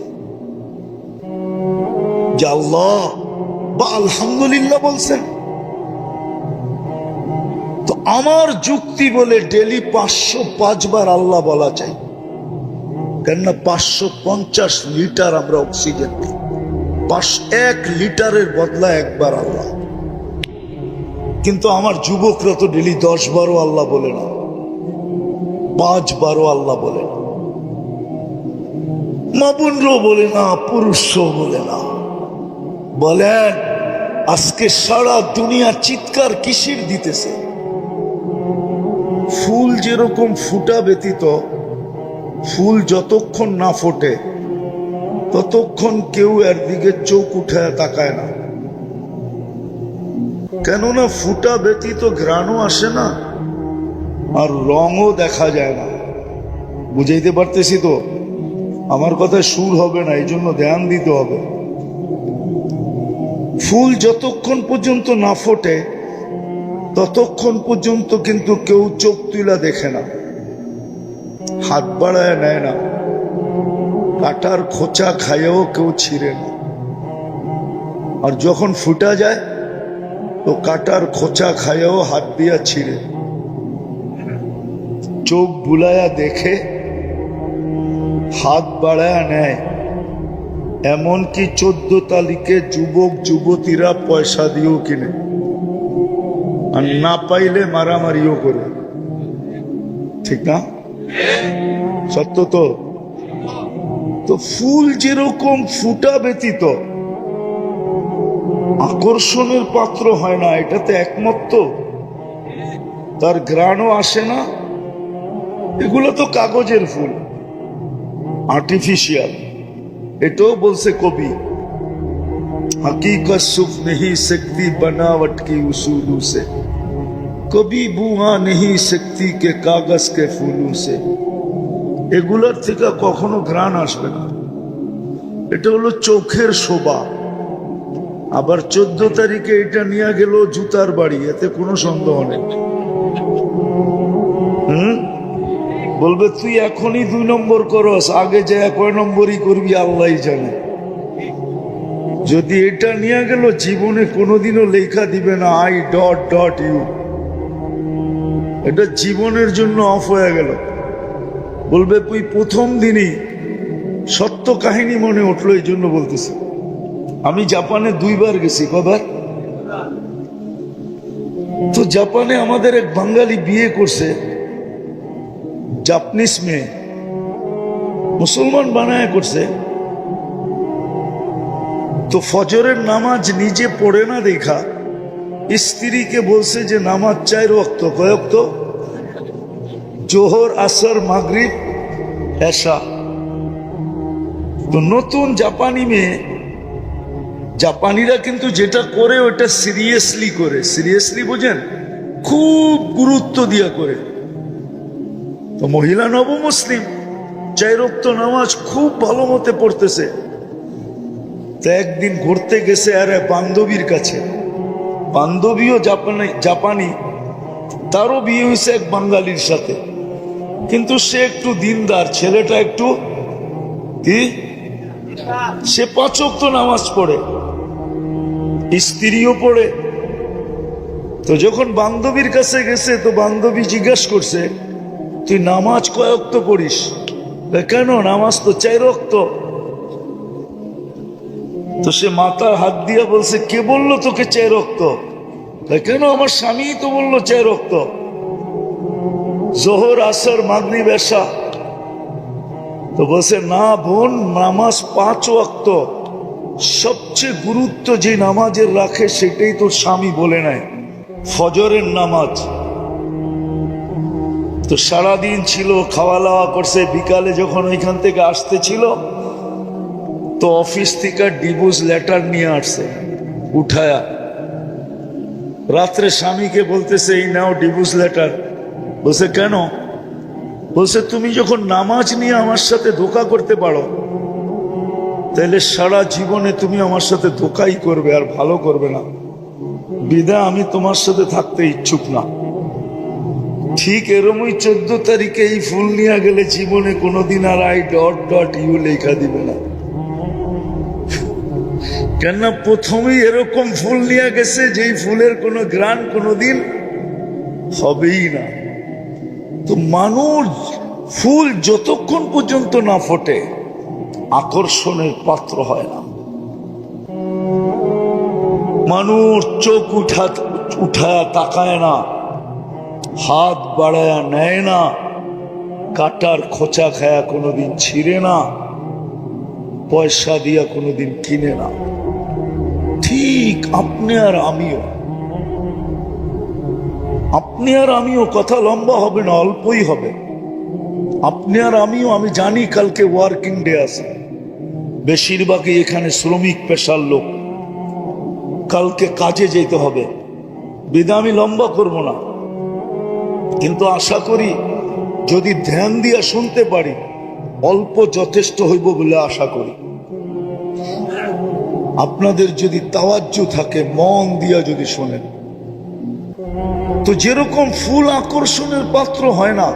যে আল্লাহ বা আলহামদুলিল্লাহ বলছেন? তো আমার যুক্তি বলে ডেলি 505 বার আল্লাহ বলা চাই, কেননা 550 লিটার আমরা অক্সিজেন দিই, 1 লিটারের বদলা একবার আল্লাহ। কিন্তু আমার যুবকরা তো ডেলি 10 বারও আল্লাহ বলে না, 5 বারও আল্লাহ বলে না, মা বোনরাও বলে না, পুরুষও বলে না। বলেন আজকে সারা দুনিয়া চিৎকার কিসের দিতেছে? ফুল যেরকম ফুটা ব্যতীত ফুল যতক্ষণ না ফোটে ততক্ষণ কেউ এর দিকে চোখ উঠায় তাকায় না, কেননা ফুটা ব্যতীত ঘ্রাণও আসে না আর রঙও দেখা যায় না। বুঝাইতে পারতেছি তো? আমার কথায় সুর হবে না, এই জন্য ধ্যান দিতে হবে। ফুল যতক্ষণ পর্যন্ত না ফোটে ততক্ষণ পর্যন্ত কিন্তু কেউ চোখ তুলা দেখে না, হাত বাড়ায় নেয় না, কাটার খোঁচা খাইয়েও কেউ ছিঁড়ে না। আর যখন ফুটা যায় তো কাটার খোঁচা খাইয়েও হাত দিয়া ছিঁড়ে, চোখ বুলায়া দেখে, হাত বাড়ায়া নেয়। এমনকি 14 তারিখে যুবক যুবতীরা পয়সা দিয়েও কিনে, আর না পাইলে মারামারিও করে। ঠিক না? সত্য তো? তো ফুল যেরকম ফুটা ব্যতীত আকর্ষণের পাত্র হয় না, এটাতে একমত তো? তার ঘ্রাণও আসে না। এগুলো তো কাগজের ফুল, আর্টিফিশিয়াল। এটাও বলছে কবি, हकीकत सुख नहीं सकती बनावट की उसूलों से, कभी बुआ नहीं सकती के कागज के फूलों से। এগুলোর থেকে কখনো ঘ্রাণ আসবে না, এটা হলো চোখের শোভা। আবার 14 তারিখে এটা নিয়ে গেল জুতার বাড়ি, এতে কোনো সন্দেহ নেই। বলবে তুই এখনই 2 নম্বর করস, আগে যে 1 নম্বরই করবি আল্লাহই জানে। যদি এটা নিয়ে গেল, জীবনে কোনোদিনও লেখা দিবে না I.U, এটা জীবনের জন্য অফ হয়ে গেল। বলবে তুই প্রথম দিনই সত্য কাহিনী মনে উঠলো, এই জন্য বলতেছি। আমি জাপানে 2 বার গেছি। কবার? তো জাপানে আমাদের এক বাঙালি বিয়ে করছে, জাপানিজ মেয়ে, মুসলমান বানায় করছে। তো ফজরের নামাজ নিজে পড়ে না দেখা স্ত্রীকে বলছে যে নামাজ 4 ওয়াক্ত। কয় ওয়াক্ত? জোহর, আসর, মাগরিব, এশা। তো নতুন জাপানি মেয়ে, জাপানিরা কিন্তু যেটা করে ওটা সিরিয়াসলি করে। সিরিয়াসলি বোঝেন? খুব গুরুত্ব দিয়া করে। তো মহিলা নবমুসলিম 4 ওয়াক্ত নামাজ খুব ভালো মতে পড়তেছে। তো একদিন ঘুরতে গেছে আর বান্ধবীর কাছে, বান্ধবীও জাপানি, তারও বিয়ে হয়েছে এক বাঙালির সাথে, কিন্তু সে একটু দিনদার, ছেলেটা একটু কি, সে 5 ওয়াক্ত নামাজ পড়ে, স্ত্রীও পড়ে। তো যখন বান্ধবীর কাছে গেছে, তো বান্ধবী জিজ্ঞাসা করছে, তুই নামাজ কয় ওয়াক্ত পড়িস? কেন? নামাজ তো 4 ওয়াক্ত। তো সে মাথার হাত দিয়ে বলছে, কে বললো তোকে 4 ওয়াক্ত? কেন? আমার স্বামী তো বললো 4 ওয়াক্ত, জোহর, আসর, মাগরিব, এশা। তো তো বলছে না বোন, নামাজ 5 ওয়াক্ত, সবচেয়ে গুরুত্ব যে নামাজের রাখে সেটাই তোর স্বামী বলে নেয়, ফজরের নামাজ। তো সারাদিন ছিল, খাওয়া দাওয়া করছে, বিকালে যখন ওইখান থেকে আসতেছিল তো অফিস থেকে ডিভোর্স লেটার নিয়ে আসছে উঠায়া। রাত্রে স্বামীকে বলতেছে এই নাও ডিভোর্স লেটার। বলছে কেন? বলছে তুমি যখন নামাজ নিয়ে আমার সাথে ধোঁকা করতে পারো তাহলে সারা জীবনে তুমি আমার সাথে ধোঁকাই করবে, আর ভালো করবে না, বিধায় আমি তোমার সাথে থাকতে ইচ্ছুক না। ঠিক এরমই 14 তারিখে এই ফুল নিয়ে গেলে জীবনে কোনোদিন আর I.U লেখা দিবে না। কেননা প্রথমেই এরকম ফুল নিয়ে গেছে যেই ফুলের কোনো গ্রান কোনোদিন হবেই না। তো মানুষ ফুল যতক্ষণ পর্যন্ত না ফোটে আকর্ষণের পাত্র হয় না। মানুষ চোখ উঠায় তাকায় না, হাত বাড়ায়া নেয় না, কাটার খোঁচা খায়া কোনোদিন ছিঁড়ে না, পয়সা দিয়া কোনোদিন কিনে না। ঠিক আপনি আর আমিও, কথা লম্বা হবে না, অল্পই হবে। আপনি আর আমিও, আমি জানি কালকে ওয়ার্কিং ডে আছে, বেশিরভাগই এখানে শ্রমিক পেশার লোক, কালকে কাজে যেতে হবে, বিধা আমি লম্বা করব না। কিন্তু আশা করি যদি ধ্যান দিয়া শুনতে পারি অল্প যথেষ্ট হইব বলে আশা করি। আপনাদের যদি তাওয়াজ্জু থাকে, মন দিয়া যদি শোনেন, তো যেরকম ফুল আকর্ষণের পাত্র হয় না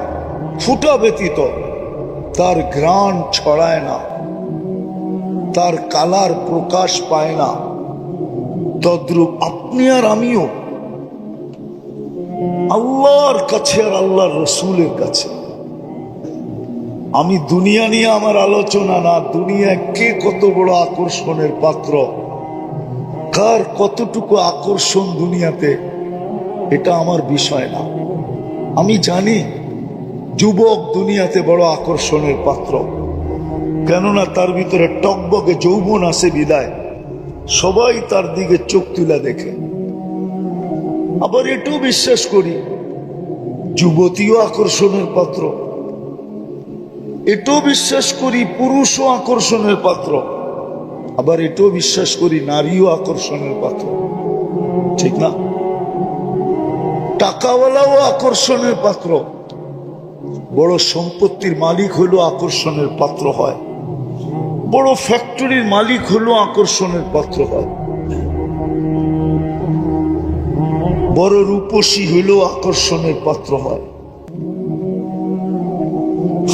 ফুটা ব্যতীত, তার ঘ্রাণ ছড়ায় না, তার কালার প্রকাশ পায় না, তদ্রূপ আপনি আর আমিও আল্লাহর কাছে আর আল্লাহর রসুলের কাছে। আমি দুনিয়া নিয়ে আমার আলোচনা না, দুনিয়া কে কত বড় আকর্ষণের পাত্র, কার কতটুকু আকর্ষণ দুনিয়াতে, এটা আমার বিষয় না। আমি জানি যুবক দুনিয়াতে বড় আকর্ষণের পাত্র, কেননা তার ভিতরে টকবকে যৌবন আছে বিদায় সবাই তার দিকে চোখ তুলে দেখে। আবার এটাও বিশ্বাস করি যুবতীও আকর্ষণের পাত্র, এটাও বিশ্বাস করি পুরুষও আকর্ষণের পাত্র, আবার এটাও বিশ্বাস করি নারীও আকর্ষণের পাত্র, ঠিক না? টাকাওয়ালাও আকর্ষণের পাত্র, বড় সম্পত্তির মালিক হইলেও আকর্ষণের পাত্র হয়, বড় ফ্যাক্টরির মালিক হইলেও আকর্ষণের পাত্র হয়, বড় রূপসী হইলেও আকর্ষণের পাত্র হয়।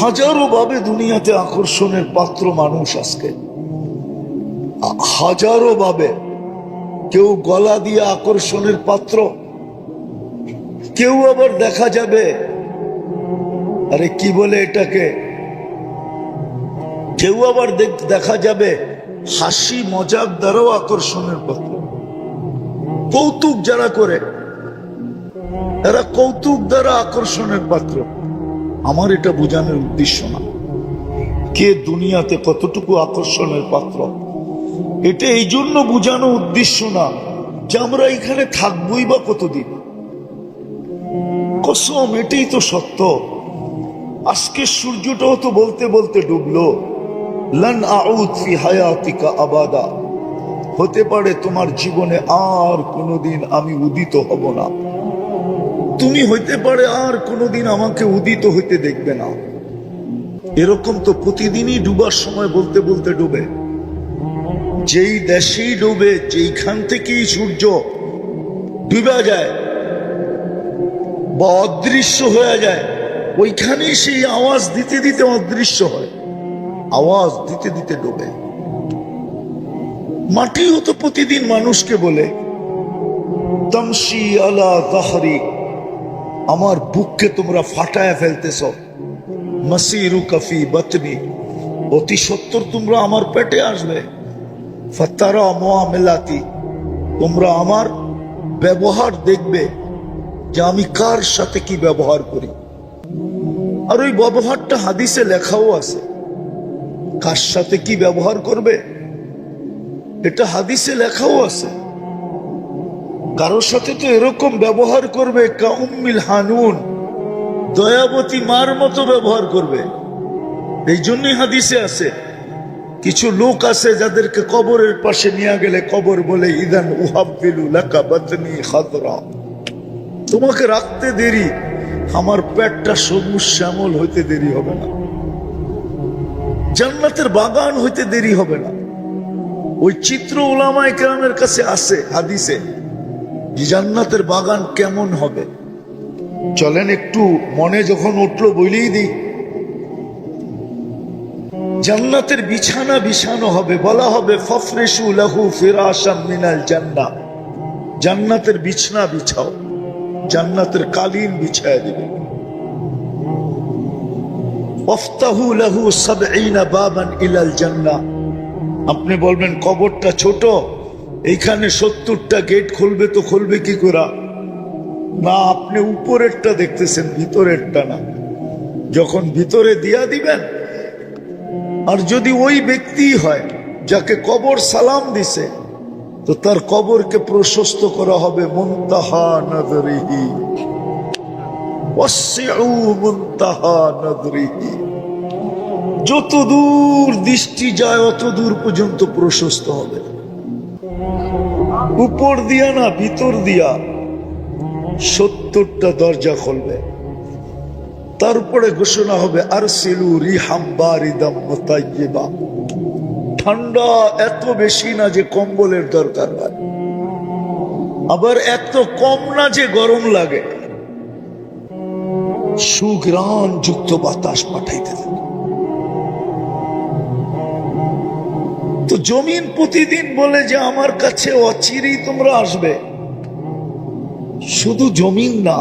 হাজারো ভাবে দুনিয়াতে আকর্ষণের পাত্র মানুষ আজকে, হাজারো ভাবে। কেউ গলা দিয়ে আকর্ষণের পাত্র, কেউ আবার দেখা যাবে আরে কি বলে এটাকে, কেউ আবার দেখা যাবে হাসি মজাক দ্বারাও আকর্ষণের পাত্র। কৌতুক যারা করে এরা কৌতুক দ্বারা আকর্ষণের পাত্র। আমার এটা বোঝানোর উদ্দেশ্য না কে দুনিয়াতে কতটুকু আকর্ষণের পাত্র, এটা এই জন্য বোঝানো উদ্দেশ্য না যে আমরা এখানে থাকবোই বা কতদিন। কসম, এটাই তো সত্য। আজকে সূর্যটাও তো বলতে বলতে ডুবলো, লান আউদ ফি হায়াতিকা আবাদা, হতে পারে তোমার জীবনে আর কোনোদিন আমি উদিত হব না, তুমি হইতে পারে আর কোনোদিন আমাকে উদিত হইতে দেখবে না। এরকম তো প্রতিদিনই ডুবার সময় বলতে বলতে ডুবে। যেই দেশেই ডুবে, যেইখান থেকেই সূর্য ডুবে যায় বা অদৃশ্য হয়ে যায়, ওইখানেই সেই আওয়াজ দিতে দিতে অদৃশ্য হয়, আওয়াজ দিতে দিতে ডুবে। মাটিও তো প্রতিদিন মানুষকে বলে তামশি আলা যাহরি, আমার বুককে তোমরা ফাটায় ফেলতেছ, মাসিরু কাফি বাতনি, অতি সত্তর তোমরা আমার পেটে আসবে, ফাতারা মুআমালাতি, তোমরা আমার ব্যবহার দেখবে যে আমি কার সাথে কি ব্যবহার করি। আর ওই ব্যবহারটা হাদিসে লেখাও আছে, কার সাথে কি ব্যবহার করবে, এটা হাদিসে লেখাও আছে। কারোর সাথে তো এরকম ব্যবহার করবে কাউম্মিল হানুন, দয়াবতী মার মতো ব্যবহার করবে। এই জন্যই হাদিসে আছে কিছু লোক আছে যাদেরকে কবরের পাশে নিয়ে গেলে কবর বলে ইদান উহাব্বিলু লাকা বাতনি খাদরা, তোমাকে রাখতে দেরি, আমার পেটটা সবুজ শ্যামল হইতে দেরি হবে না, জান্নাতের বাগান হইতে দেরি হবে না। ওই চিত্র উলামায়ে কেরামের কাছে আছে হাদিসে, যে জান্নাতের বাগান কেমন হবে। চলেন একটু মনে যখন উঠলো বলেই দিই। জান্নাতের বিছানা বিছানো হবে, বলা হবে ফাফরিশু লাহু ফিরাশাম মিনাল জান্নাহ, জান্নাতের বিছানা বিছাও, জান্নাতের কালিন বিছায়া দিবে। ওয়াফতাহু লাহু ৭০ বাবান ইলাল জান্নাহ, আপনি বলবেন কবরটা ছোট, এইখানে ৭০টা গেট খুলবে, তো খুলবে কি করে? না, আপনি উপরেরটা দেখতেছেন, ভিতরেরটা না। যখন ভিতরে দিয়া দিবেন, আর যদি ওই ব্যক্তি হয় যাকে কবর সালাম দিছে, তো তার কবরকে প্রশস্ত করা হবে মুনতাহা নজরিহি, ওয়াসিউ মুনতাহা নজরিহি, যত দূর দৃষ্টি যায় অত দূর পর্যন্ত প্রশস্ত হবে। উপর দিয়া না, ভিতর দিয়া ৭০টা দরজা খুলবে। তারপরে ঘোষণা হবে আরসিলু রিহাম বারিদাম মুতাইয়্যিবা, ঠান্ডা এত বেশি না যে কম্বলের দরকার হয়, আবার এত কম না যে গরম লাগে, সুঘ্রাণ যুক্ত বাতাস পাঠাইতে থাকে। তো জমিন প্রতিদিন বলে যে আমার কাছে অচিরেই তোমরা আসবে। শুধু জমিন না,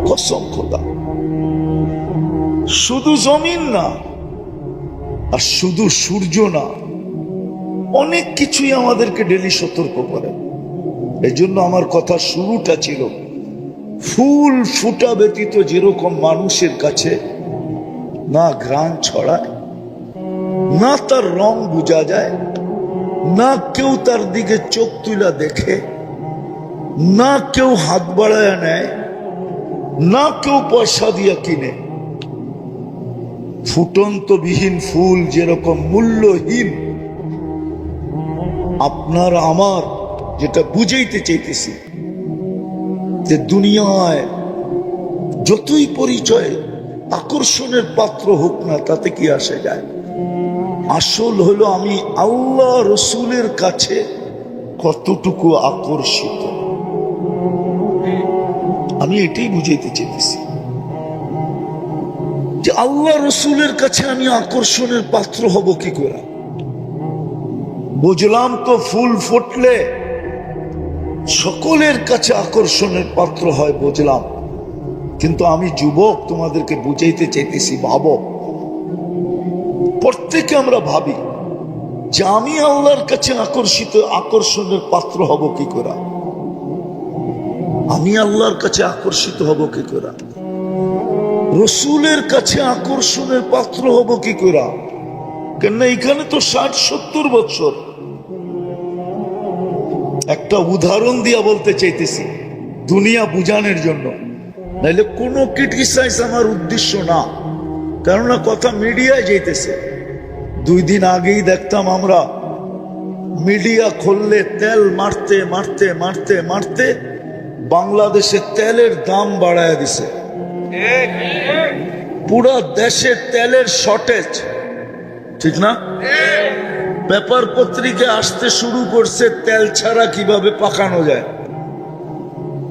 কসম খোদা, শুধু জমিন না, আর শুধু সূর্য না, অনেক কিছুই আমাদেরকে ডেলি সতর্ক করে। এই জন্য আমার কথা শুরুটা ছিল ফুল ফুটা ব্যতীত যেরকম মানুষের কাছে না ঘ্রাণ ছড়ায়, না তার রং বোঝা যায়, না কেউ তার দিকে চোখ তুলা দেখে, না কেউ হাত বাড়ায় নেয়, না কেউ পয়সা দিয়া কিনে, ফুটন্ত বিহীন ফুল যেরকম মূল্যহীন, আপনার আমার যেটা বুঝাইতে চাইতেছি যে দুনিয়ায় যতই পরিচয় আকর্ষণের পাত্র হোক না, তাতে কি আসে যায়? আসল হলো আমি আল্লাহ রসুলের কাছে কতটুকু আকর্ষিত, আমি এটাই বুঝাইতে চাইতেছি যে আল্লাহ রসুলের কাছে আমি আকর্ষণের পাত্র হব কি করে। বুঝলাম তো ফুল ফুটলে সকলের কাছে আকর্ষণের পাত্র হয়, বুঝলাম, কিন্তু আমি যুবক, তোমাদেরকে বুঝাইতে চাইতেছি, ভাবো, প্রত্যেকে আমরা ভাবি যে আমি আল্লাহর কাছে আকর্ষণের পাত্র হব কি করে, আমি আল্লাহর কাছে আকর্ষিত হব কি করে, রসুলের কাছে আকর্ষণের পাত্র হব কি করে। কেন এখানে তো ৬০-৭০ বছর। একটা উদাহরণ দিয়া বলতে চাইতেছি দুনিয়া বুঝানোর জন্য, নাইলে কোনো ক্রিটিসাইজ আমার উদ্দেশ্য না, কেননা কথা মিডিয়ায় যাইতেছে। 2 দিন আগেই দেখতাম আমরা, মিডিয়া খুললে তেল মারতে মারতে মারতে মারতে বাংলাদেশে তেলের দাম বাড়ায় দিছে, পুরা দেশে তেলের শর্টেজ, ঠিক না? পেপার পত্রিকা আসতে শুরু করছে তেল ছাড়া কিভাবে পাকানো যায়।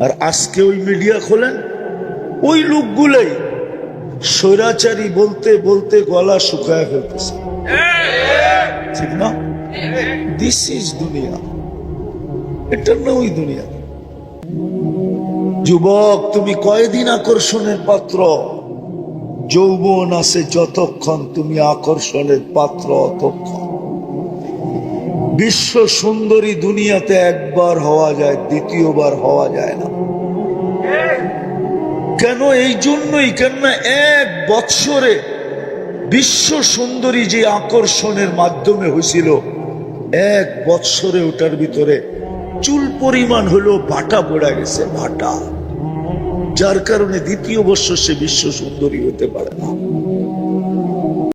আর আজকে ওই মিডিয়া খোলেন, ওই লোকগুলাই স্বৈরাচারী বলতে বলতে গলা শুকায় ফেলতেছে, ঠিক না? দিস ইজ দুনিয়া, এটা না ওই দুনিয়া। যুবক, তুমি কয়দিন আকর্ষণের পাত্র? যৌবন আছে যতক্ষণ তুমি আকর্ষণের পাত্র অতক্ষণ। বিশ্ব সুন্দরী দুনিয়াতে একবার হওয়া যায়, দ্বিতীয়বার হওয়া যায় না। কেন? এই জন্যই, কেননা 1 বৎসরে বিশ্ব সুন্দরী যে আকর্ষণের মাধ্যমে হয়েছিল, 1 বৎসরে ওটার ভিতরে চুল পরিমাণ হলো ভাটা পড়া গেছে, ভাটা। যার কারণে দ্বিতীয় বৎসর সে বিশ্ব সুন্দরী হতে পারে না।